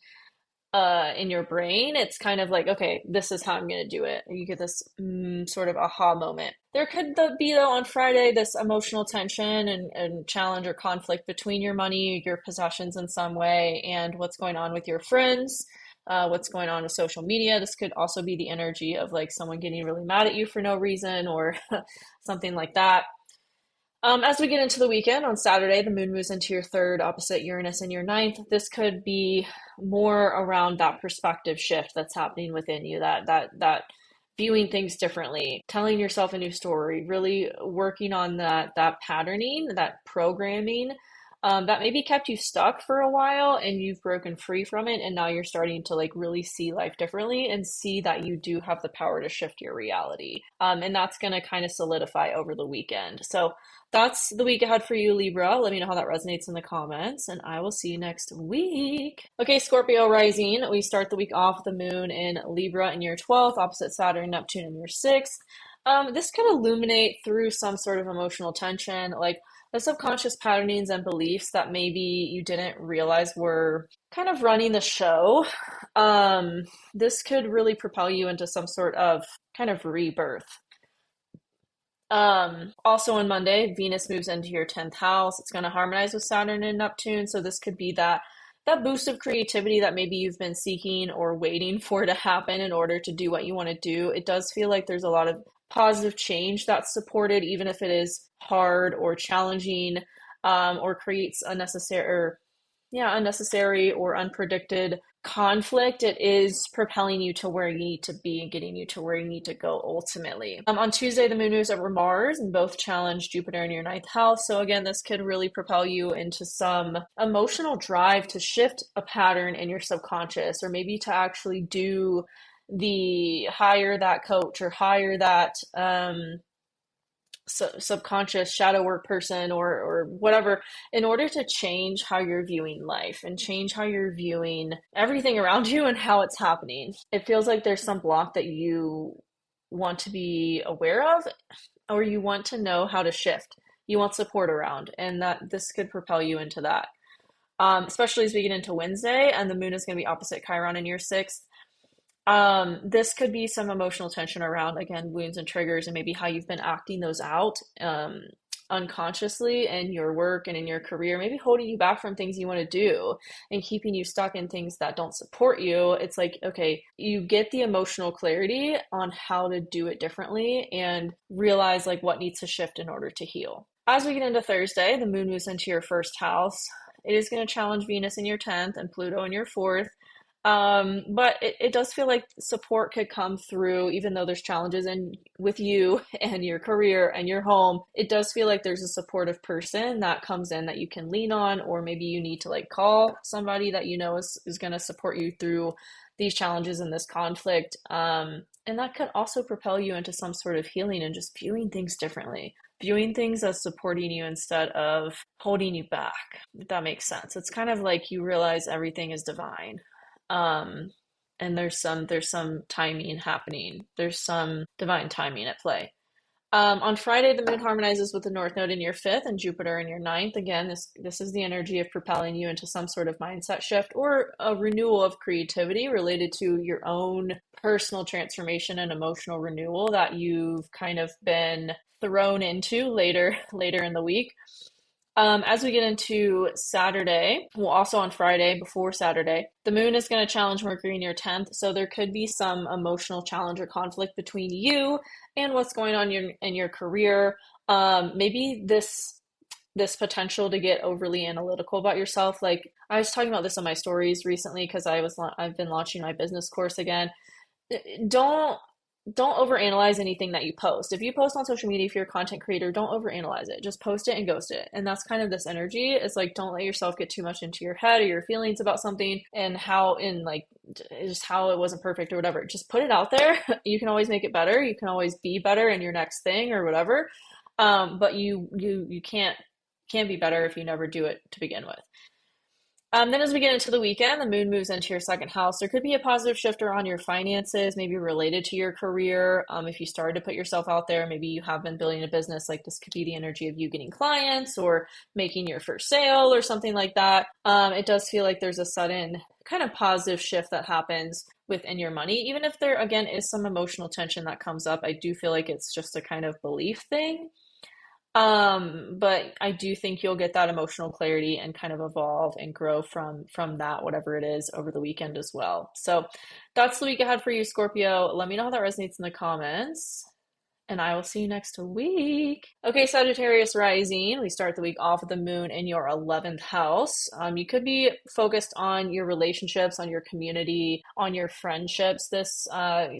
in your brain. It's kind of like, okay, this is how I'm going to do it. You get this sort of aha moment. There could be, though, on Friday, this emotional tension and challenge or conflict between your money, your possessions in some way, and what's going on with your friends, what's going on with social media. This could also be the energy of like someone getting really mad at you for no reason or something like that. As we get into the weekend, on Saturday, the moon moves into your 3rd, opposite Uranus in your 9th. This could be more around that perspective shift that's happening within you, that viewing things differently, telling yourself a new story, really working on that patterning, that programming that maybe kept you stuck for a while, and you've broken free from it, and now you're starting to like really see life differently and see that you do have the power to shift your reality. And that's going to kind of solidify over the weekend. So that's the week ahead for you, Libra. Let me know how that resonates in the comments, and I will see you next week. Okay, Scorpio Rising. We start the week off with the moon in Libra in your 12th, opposite Saturn, Neptune in your 6th. This could illuminate through some sort of emotional tension, like the subconscious patternings and beliefs that maybe you didn't realize were kind of running the show. This could really propel you into some sort of kind of rebirth. Also on Monday, Venus moves into your 10th house. It's going to harmonize with Saturn and Neptune. So this could be that boost of creativity that maybe you've been seeking or waiting for to happen in order to do what you want to do. It does feel like there's a lot of positive change that's supported, even if it is hard or challenging, or creates unnecessary or unpredicted conflict, it is propelling you to where you need to be and getting you to where you need to go ultimately. On Tuesday, the moon moves over Mars and both challenge Jupiter in your ninth house. So again, this could really propel you into some emotional drive to shift a pattern in your subconscious, or maybe to actually do the hire that coach or hire that subconscious shadow work person or whatever, in order to change how you're viewing life and change how you're viewing everything around you and how it's happening. It feels like there's some block that you want to be aware of, or you want to know how to shift. You want support around, and that this could propel you into that. Especially as we get into Wednesday, and the moon is going to be opposite Chiron in your sixth. This could be some emotional tension around, again, wounds and triggers, and maybe how you've been acting those out unconsciously in your work and in your career, maybe holding you back from things you want to do and keeping you stuck in things that don't support you. It's like, okay, you get the emotional clarity on how to do it differently and realize like what needs to shift in order to heal. As we get into Thursday, the moon moves into your first house. It is going to challenge Venus in your 10th and Pluto in your fourth. But it does feel like support could come through, even though there's challenges with you and your career and your home. It does feel like there's a supportive person that comes in that you can lean on, or maybe you need to like call somebody that you know is going to support you through these challenges and this conflict. And that could also propel you into some sort of healing and just viewing things differently. Viewing things as supporting you instead of holding you back, if that makes sense. It's kind of like you realize everything is divine. And there's some timing happening. There's some divine timing at play. On Friday, the moon harmonizes with the North Node in your fifth and Jupiter in your ninth. Again, this is the energy of propelling you into some sort of mindset shift or a renewal of creativity related to your own personal transformation and emotional renewal that you've kind of been thrown into later in the week. As we get into Saturday, well, also on Friday before Saturday, the moon is going to challenge Mercury in your 10th. So there could be some emotional challenge or conflict between you and what's going on in your career. Maybe this potential to get overly analytical about yourself. Like I was talking about this on my stories recently because I've been launching my business course again. Don't overanalyze anything that you post. If you post on social media, if you're a content creator, don't overanalyze it. Just post it and ghost it. And that's kind of this energy. It's like, don't let yourself get too much into your head or your feelings about something and just how it wasn't perfect or whatever. Just put it out there. You can always make it better. You can always be better in your next thing or whatever. But you can't be better if you never do it to begin with. Then as we get into the weekend, the moon moves into your second house. There could be a positive shift around your finances, maybe related to your career. If you started to put yourself out there, maybe you have been building a business, like this could be the energy of you getting clients or making your first sale or something like that. It does feel like there's a sudden kind of positive shift that happens within your money. Even if there, again, is some emotional tension that comes up, I do feel like it's just a kind of belief thing. But I do think you'll get that emotional clarity and kind of evolve and grow from that, whatever it is, over the weekend as well. So that's the week ahead for you, Scorpio. Let me know how that resonates in the comments, and I will see you next week. Okay, Sagittarius Rising. We start the week off with the moon in your 11th house. You could be focused on your relationships, on your community, on your friendships this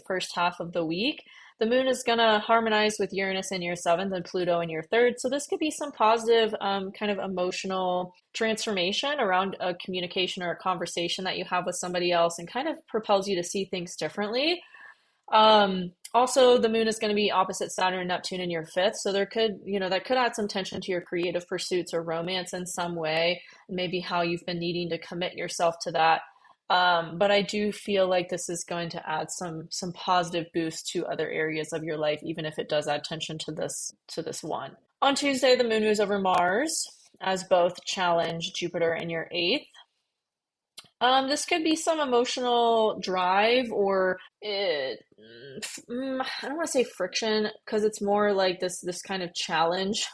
first half of the week. The moon is going to harmonize with Uranus in your 7th and Pluto in your 3rd. So this could be some positive kind of emotional transformation around a communication or a conversation that you have with somebody else and kind of propels you to see things differently. Also, the moon is going to be opposite Saturn and Neptune in your 5th. So that could add some tension to your creative pursuits or romance in some way, maybe how you've been needing to commit yourself to that. But I do feel like this is going to add some positive boost to other areas of your life, even if it does add tension to this one. On Tuesday, the moon moves over Mars as both challenge Jupiter in your 8th. This could be some emotional drive or I don't want to say friction because it's more like this kind of challenge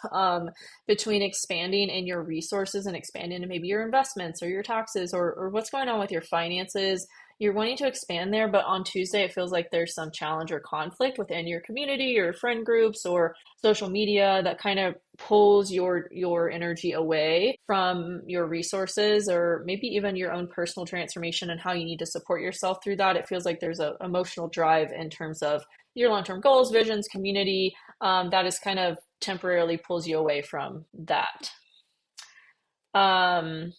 between expanding in your resources and expanding in maybe your investments or your taxes or what's going on with your finances. you're wanting to expand there, but on Tuesday it feels like there's some challenge or conflict within your community or friend groups or social media that kind of pulls your energy away from your resources, or maybe even your own personal transformation and how you need to support yourself through that. It feels like there's a emotional drive in terms of your long-term goals, visions, community, that is kind of temporarily pulls you away from that. Um,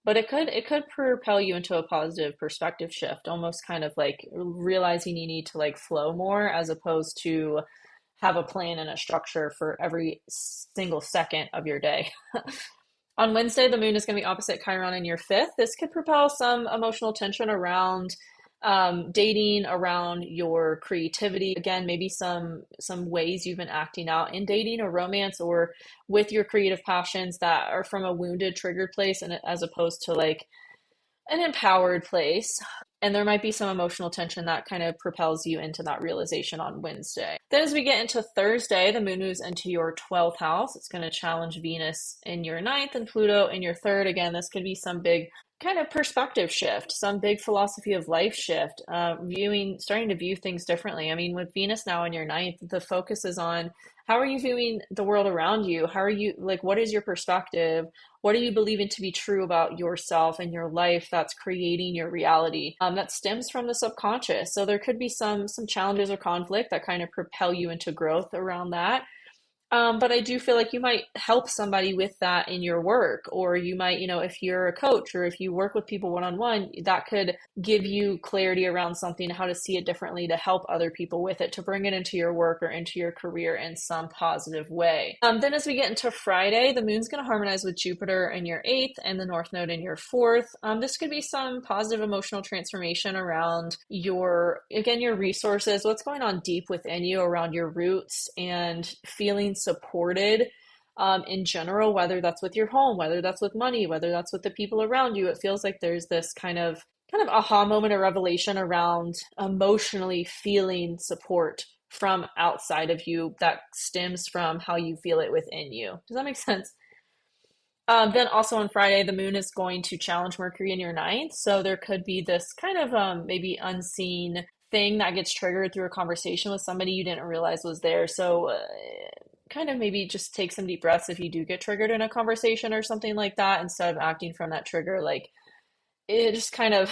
but it could propel you into a positive perspective shift, almost kind of like realizing you need to like flow more as opposed to have a plan and a structure for every single second of your day. On Wednesday, the moon is going to be opposite Chiron in your fifth. This could propel some emotional tension around dating, around your creativity. Again, maybe some ways you've been acting out in dating or romance or with your creative passions that are from a wounded, triggered place, and as opposed to like an empowered place. And there might be some emotional tension that kind of propels you into that realization on Wednesday. Then as we get into Thursday, the moon moves into your 12th house. It's going to challenge Venus in your ninth and Pluto in your third. Again, this could be some big kind of perspective shift, some big philosophy of life shift, starting to view things differently. I mean, with Venus now in your ninth, the focus is on how are you viewing the world around you? How are you, like, what is your perspective? What are you believing to be true about yourself and your life that's creating your reality? That stems from the subconscious. So there could be some challenges or conflict that kind of propel you into growth around that. But I do feel like you might help somebody with that in your work, or you might, if you're a coach or if you work with people one-on-one, that could give you clarity around something, how to see it differently, to help other people with it, to bring it into your work or into your career in some positive way. Then as we get into Friday, the moon's going to harmonize with Jupiter in your eighth and the North Node in your fourth. This could be some positive emotional transformation around your resources, what's going on deep within you around your roots and feeling supported in general, whether that's with your home, whether that's with money, whether that's with the people around you. It feels like there's this kind of aha moment or revelation around emotionally feeling support from outside of you that stems from how you feel it within you. Does that make sense? Then also on Friday, the moon is going to challenge Mercury in your ninth. So there could be this kind of maybe unseen thing that gets triggered through a conversation with somebody you didn't realize was there. So kind of maybe just take some deep breaths if you do get triggered in a conversation or something like that, instead of acting from that trigger. Like, it just kind of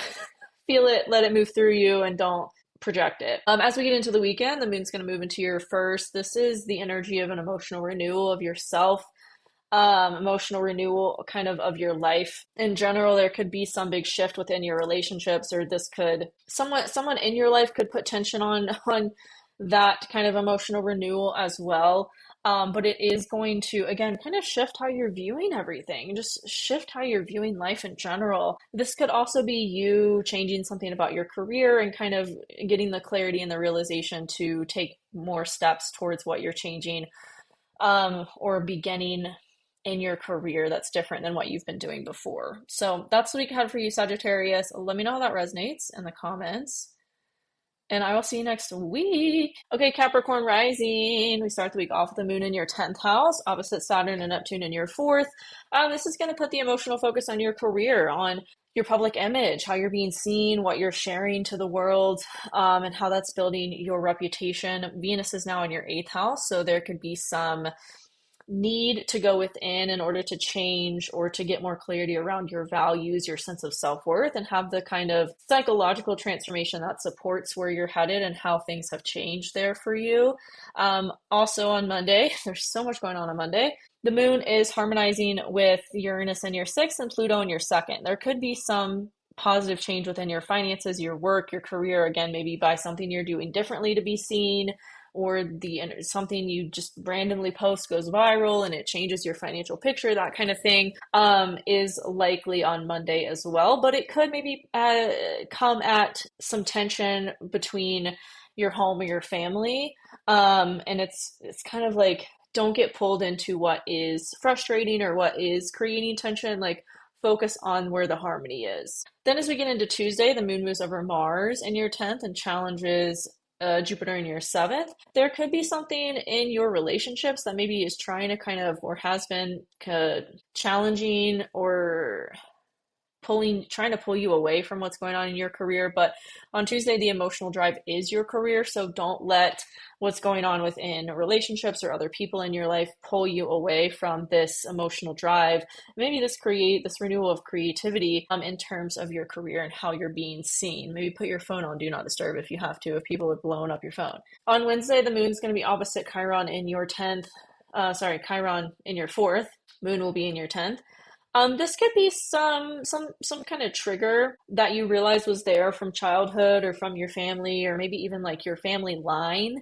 feel it, let it move through you, and don't project it. As we get into the weekend, the moon's going to move into your first. This is the energy of an emotional renewal of yourself, emotional renewal kind of your life in general. There could be some big shift within your relationships, or this could someone in your life could put tension on that kind of emotional renewal as well. But it is going to, again, kind of shift how you're viewing everything, just shift how you're viewing life in general. This could also be you changing something about your career and kind of getting the clarity and the realization to take more steps towards what you're changing, or beginning in your career that's different than what you've been doing before. So that's what we had for you, Sagittarius. Let me know how that resonates in the comments, and I will see you next week. Okay, Capricorn Rising. We start the week off with the moon in your 10th house, opposite Saturn and Neptune in your fourth. This is going to put the emotional focus on your career, on your public image, how you're being seen, what you're sharing to the world, and how that's building your reputation. Venus is now in your 8th house, so there could be some need to go within in order to change or to get more clarity around your values, your sense of self-worth, and have the kind of psychological transformation that supports where you're headed and how things have changed there for you. Also on Monday, there's so much going on Monday. The moon is harmonizing with Uranus in your 6th and Pluto in your 2nd. There could be some positive change within your finances, your work, your career, again, maybe by something you're doing differently to be seen, or something you just randomly post goes viral and it changes your financial picture. That kind of thing is likely on Monday as well. But it could maybe come at some tension between your home or your family. And it's kind of like, don't get pulled into what is frustrating or what is creating tension. Like, focus on where the harmony is. Then as we get into Tuesday, the moon moves over Mars in your 10th and challenges Jupiter in your 7th. There could be something in your relationships that maybe is trying to kind of, or has been challenging or trying to pull you away from what's going on in your career. But on Tuesday, the emotional drive is your career. So don't let what's going on within relationships or other people in your life pull you away from this emotional drive. Maybe this renewal of creativity in terms of your career and how you're being seen. Maybe put your phone on do not disturb if you have to, if people have blown up your phone. On Wednesday, the moon's going to be opposite Chiron in your 10th. Chiron in your 4th. Moon will be in your 10th. This could be some kind of trigger that you realize was there from childhood or from your family, or maybe even like your family line,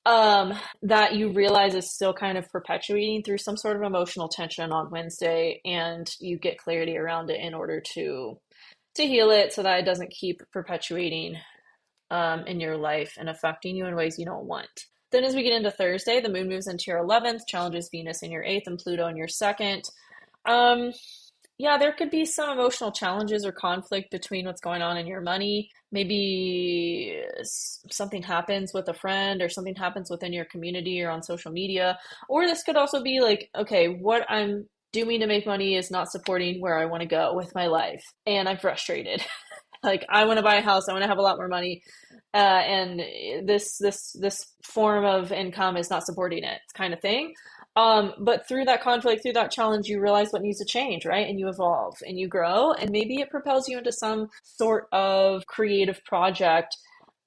that you realize is still kind of perpetuating through some sort of emotional tension on Wednesday, and you get clarity around it in order to heal it so that it doesn't keep perpetuating in your life and affecting you in ways you don't want. Then as we get into Thursday, the moon moves into your 11th, challenges Venus in your 8th and Pluto in your 2nd. Yeah, there could be some emotional challenges or conflict between what's going on in your money. Maybe something happens with a friend, or something happens within your community or on social media. Or this could also be like, okay, what I'm doing to make money is not supporting where I want to go with my life, and I'm frustrated. Like, I want to buy a house, I want to have a lot more money, and this form of income is not supporting it, kind of thing. But through that conflict, through that challenge, you realize what needs to change, right? And you evolve and you grow, and maybe it propels you into some sort of creative project.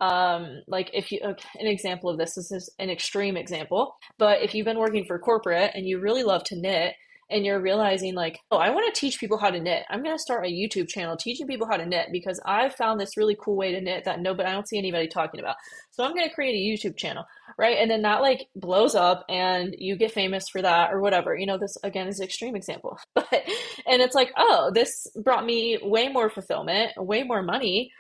Like if you, an example of this is an extreme example, but if you've been working for corporate and you really love to knit, and you're realizing like, oh, I want to teach people how to knit. I'm going to start a YouTube channel teaching people how to knit because I found this really cool way to knit that I don't see anybody talking about. So I'm going to create a YouTube channel, right? And then that like blows up and you get famous for that or whatever. You know, this again is an extreme example, but, and it's like, oh, this brought me way more fulfillment, way more money,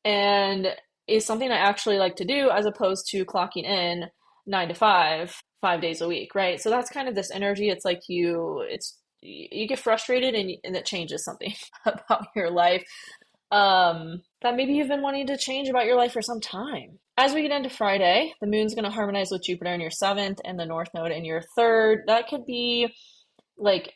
and is something I actually like to do as opposed to clocking in 9 to 5, 5 days a week, right? So that's kind of this energy. It's like you get frustrated, and it changes something about your life that maybe you've been wanting to change about your life for some time. As we get into Friday, the moon's going to harmonize with Jupiter in your 7th and the North Node in your 3rd. That could be like,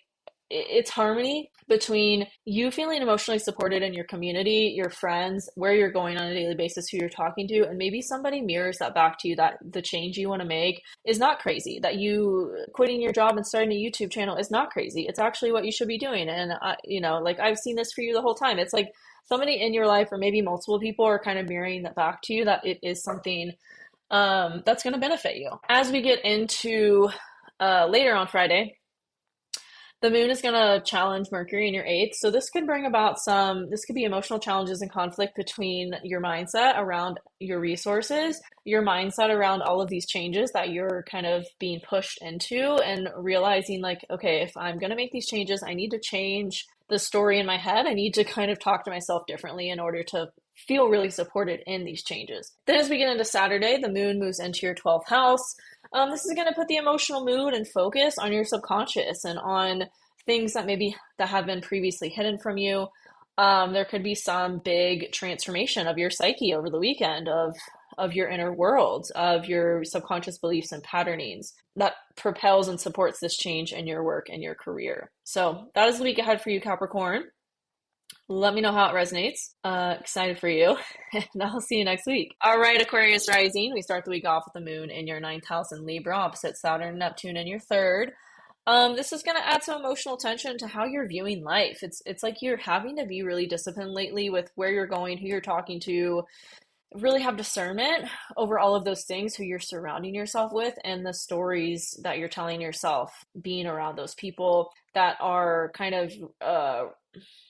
it's harmony between you feeling emotionally supported in your community, your friends, where you're going on a daily basis, who you're talking to, and maybe somebody mirrors that back to you, that the change you want to make is not crazy, that you quitting your job and starting a YouTube channel is not crazy. It's actually what you should be doing. And like, I've seen this for you the whole time. It's like somebody in your life, or maybe multiple people, are kind of mirroring that back to you, that it is something that's going to benefit you. As we get into later on Friday, the moon is going to challenge Mercury in your 8th. So this could bring about this could be emotional challenges and conflict between your mindset around your resources, your mindset around all of these changes that you're kind of being pushed into, and realizing like, okay, if I'm going to make these changes, I need to change the story in my head. I need to kind of talk to myself differently in order to feel really supported in these changes. Then as we get into Saturday, the moon moves into your 12th house. This is going to put the emotional mood and focus on your subconscious and on things that have been previously hidden from you. There could be some big transformation of your psyche over the weekend, of your inner world, of your subconscious beliefs and patternings that propels and supports this change in your work and your career. So that is the week ahead for you, Capricorn. Let me know how it resonates. Excited for you. And I'll see you next week. All right, Aquarius Rising. We start the week off with the moon in your 9th house in Libra, opposite Saturn and Neptune in your 3rd. This is going to add some emotional tension to how you're viewing life. It's like you're having to be really disciplined lately with where you're going, who you're talking to, really have discernment over all of those things, who you're surrounding yourself with, and the stories that you're telling yourself, being around those people that are kind of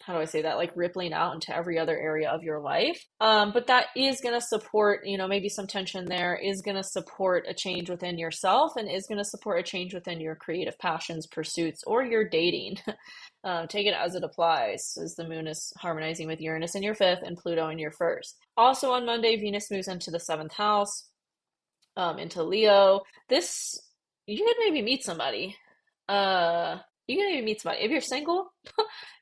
how do I say that, like rippling out into every other area of your life. But that is going to support, maybe some tension there is going to support a change within yourself, and is going to support a change within your creative passions, pursuits, or your dating. Take it as it applies, as the moon is harmonizing with Uranus in your 5th and Pluto in your 1st. Also on Monday, Venus moves into the 7th house, into Leo. You could maybe meet somebody. If you're single,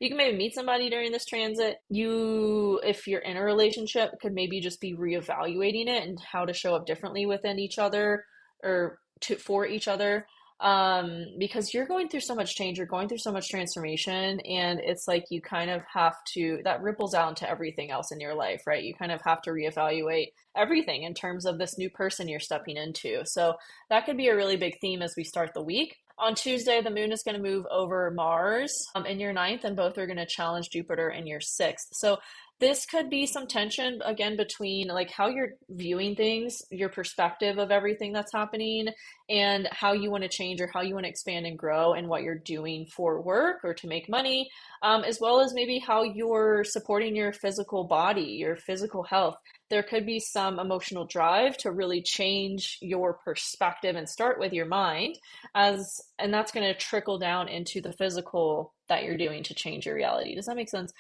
you can maybe meet somebody during this transit. If you're in a relationship, could maybe just be reevaluating it and how to show up differently within each other, or for each other. because you're going through so much change, you're going through so much transformation, and it's like you kind of have to, that ripples out into everything else in your life, right? You kind of have to reevaluate everything in terms of this new person you're stepping into. So that could be a really big theme as we start the week. On Tuesday, the moon is going to move over Mars in your ninth, and both are going to challenge Jupiter in your sixth. So this could be some tension again between like how you're viewing things, your perspective of everything that's happening, and how you want to change or how you want to expand and grow and what you're doing for work or to make money, as well as maybe how you're supporting your physical body, your physical health. There could be some emotional drive to really change your perspective and start with your mind, and that's going to trickle down into the physical that you're doing to change your reality. Does that make sense?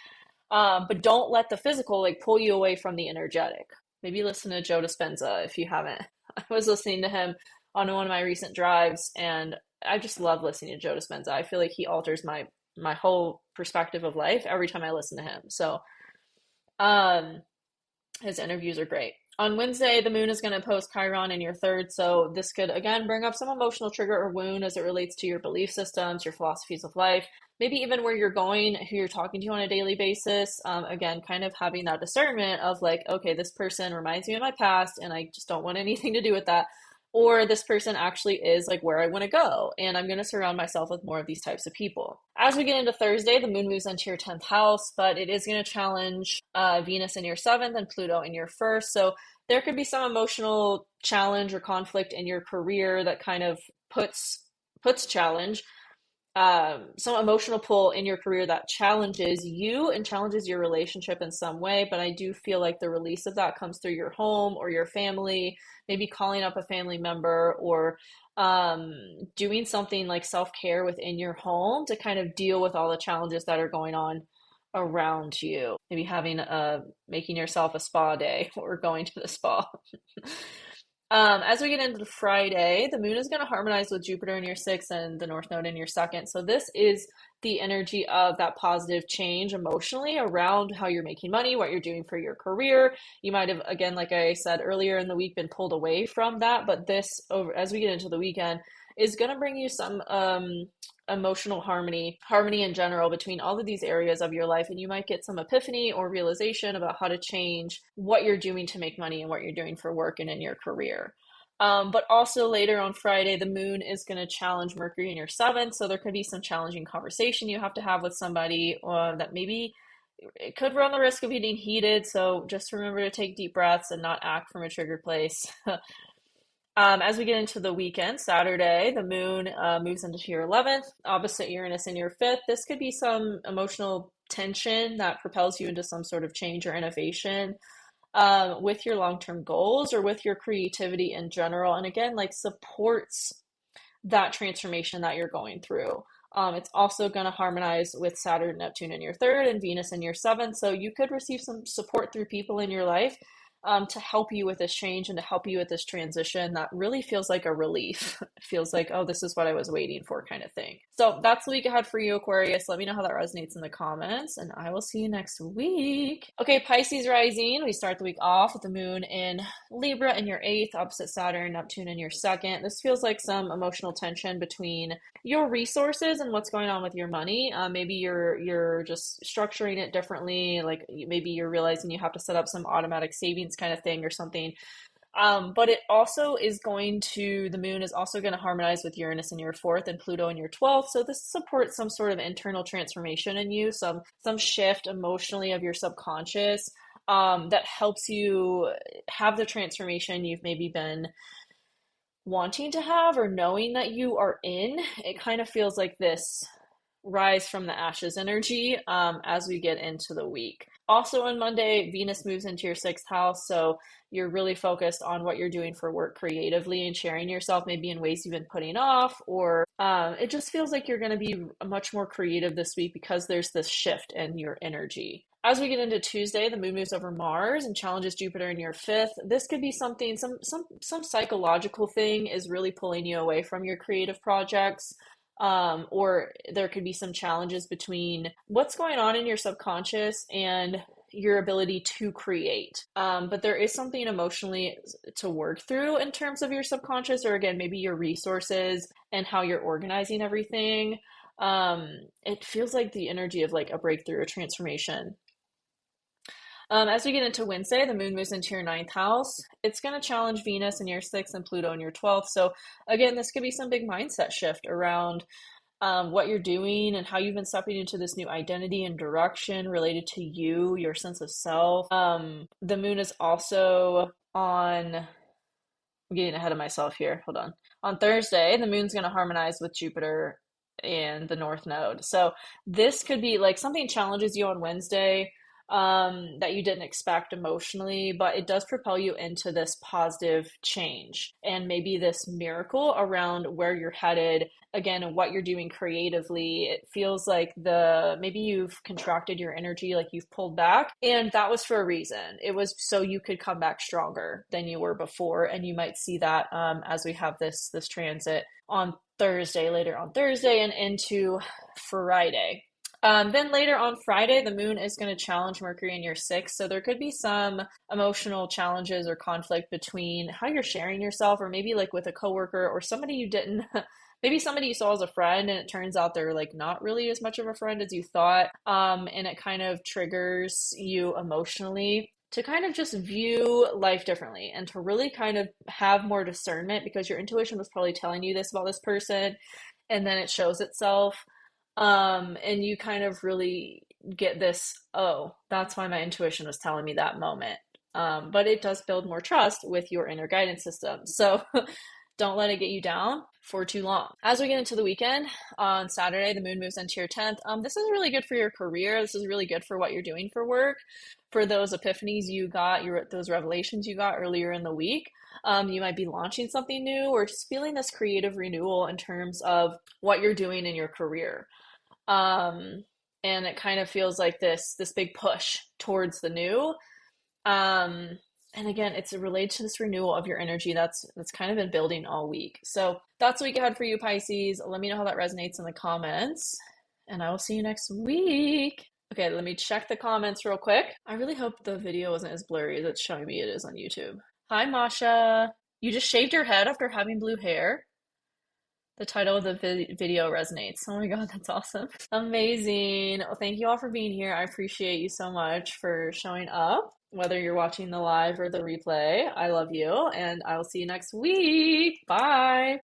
But don't let the physical like pull you away from the energetic. Maybe listen to Joe Dispenza if you haven't. I was listening to him on one of my recent drives, and I just love listening to Joe Dispenza. I feel like he alters my whole perspective of life every time I listen to him. So, his interviews are great. On Wednesday, the moon is going to post Chiron in your third, so this could again bring up some emotional trigger or wound as it relates to your belief systems, your philosophies of life, maybe even where you're going, who you're talking to on a daily basis. Again, kind of having that discernment of like, okay, this person reminds me of my past, and I just don't want anything to do with that. Or this person actually is like where I want to go, and I'm going to surround myself with more of these types of people. As we get into Thursday, the moon moves into your 10th house, but it is going to challenge Venus in your 7th and Pluto in your 1st. So there could be some emotional challenge or conflict in your career that kind of puts challenge, some emotional pull in your career that challenges you and challenges your relationship in some way. But I do feel like the release of that comes through your home or your family, maybe calling up a family member or doing something like self-care within your home to kind of deal with all the challenges that are going on around you. Maybe having making yourself a spa day or going to the spa. As we get into Friday, the moon is going to harmonize with Jupiter in your sixth and the North Node in your second. So this is the energy of that positive change emotionally around how you're making money, what you're doing for your career. You might have, again, like I said earlier in the week, been pulled away from that, but this, over as we get into the weekend, is going to bring you some emotional harmony in general between all of these areas of your life, and you might get some epiphany or realization about how to change what you're doing to make money and what you're doing for work and in your career. But also later on Friday, the moon is going to challenge Mercury in your 7th, so there could be some challenging conversation you have to have with somebody that maybe it could run the risk of getting heated. So just remember to take deep breaths and not act from a triggered place. As we get into the weekend, Saturday, the moon moves into your 11th, opposite Uranus in your 5th. This could be some emotional tension that propels you into some sort of change or innovation with your long-term goals or with your creativity in general. And again, like supports that transformation that you're going through. It's also going to harmonize with Saturn, Neptune in your 3rd and Venus in your 7th. So you could receive some support through people in your life to help you with this change and to help you with this transition that really feels like a relief. It feels like, oh, this is what I was waiting for kind of thing. So that's the week ahead for you, Aquarius. Let me know how that resonates in the comments, and I will see you next week. Okay, Pisces Rising. We start the week off with the moon in Libra in your 8th, opposite Saturn, Neptune in your 2nd. This feels like some emotional tension between your resources and what's going on with your money. Maybe you're just structuring it differently. Like maybe you're realizing you have to set up some automatic savings kind of thing or something. But it also is the moon is also going to harmonize with Uranus in your 4th and Pluto in your 12th. So this supports some sort of internal transformation in you, some shift emotionally of your subconscious that helps you have the transformation you've maybe been wanting to have or knowing that you are in. It kind of feels like this rise from the ashes energy as we get into the week. Also on Monday, Venus moves into your 6th house, so you're really focused on what you're doing for work creatively and sharing yourself maybe in ways you've been putting off, or it just feels like you're going to be much more creative this week because there's this shift in your energy. As we get into Tuesday, the moon moves over Mars and challenges Jupiter in your 5th. This could be something, some psychological thing is really pulling you away from your creative projects. Or there could be some challenges between what's going on in your subconscious and your ability to create. But there is something emotionally to work through in terms of your subconscious, or again, maybe your resources and how you're organizing everything. It feels like the energy of like a breakthrough, a transformation. As we get into Wednesday, the moon moves into your ninth house. It's going to challenge Venus in your sixth and Pluto in your 12th. So, again, this could be some big mindset shift around what you're doing and how you've been stepping into this new identity and direction related to you, your sense of self. The moon is also on, I'm getting ahead of myself here. Hold on. On Thursday, the moon's going to harmonize with Jupiter and the North Node. So this could be like something challenges you on Wednesday that you didn't expect emotionally, but it does propel you into this positive change and maybe this miracle around where you're headed again and what you're doing creatively. It feels like maybe you've contracted your energy, like you've pulled back, and that was for a reason. It was so you could come back stronger than you were before, and you might see that as we have this transit on Thursday, later on Thursday and into Friday. Then later on Friday, the moon is going to challenge Mercury in your sixth. So there could be some emotional challenges or conflict between how you're sharing yourself, or maybe like with a coworker or somebody you didn't, maybe somebody you saw as a friend and it turns out they're like not really as much of a friend as you thought. And it kind of triggers you emotionally to kind of just view life differently and to really kind of have more discernment, because your intuition was probably telling you this about this person and then it shows itself. And you kind of really get this, oh, that's why my intuition was telling me that moment. But it does build more trust with your inner guidance system. So don't let it get you down for too long. As we get into the weekend, on Saturday, the moon moves into your 10th. This is really good for your career. This is really good for what you're doing for work, for those epiphanies you got, those revelations you got earlier in the week. You might be launching something new or just feeling this creative renewal in terms of what you're doing in your career. And it kind of feels like this big push towards the new. And again, it's related to this renewal of your energy that's kind of been building all week. So that's the week ahead for you, Pisces. Let me know how that resonates in the comments, and I will see you next week. Okay, let me check the comments real quick. I really hope the video wasn't as blurry as it's showing me it is on YouTube. Hi, Masha. You just shaved your head after having blue hair? The title of the video resonates. Oh my God, that's awesome. Amazing. Well, thank you all for being here. I appreciate you so much for showing up, whether you're watching the live or the replay. I love you, and I will see you next week. Bye.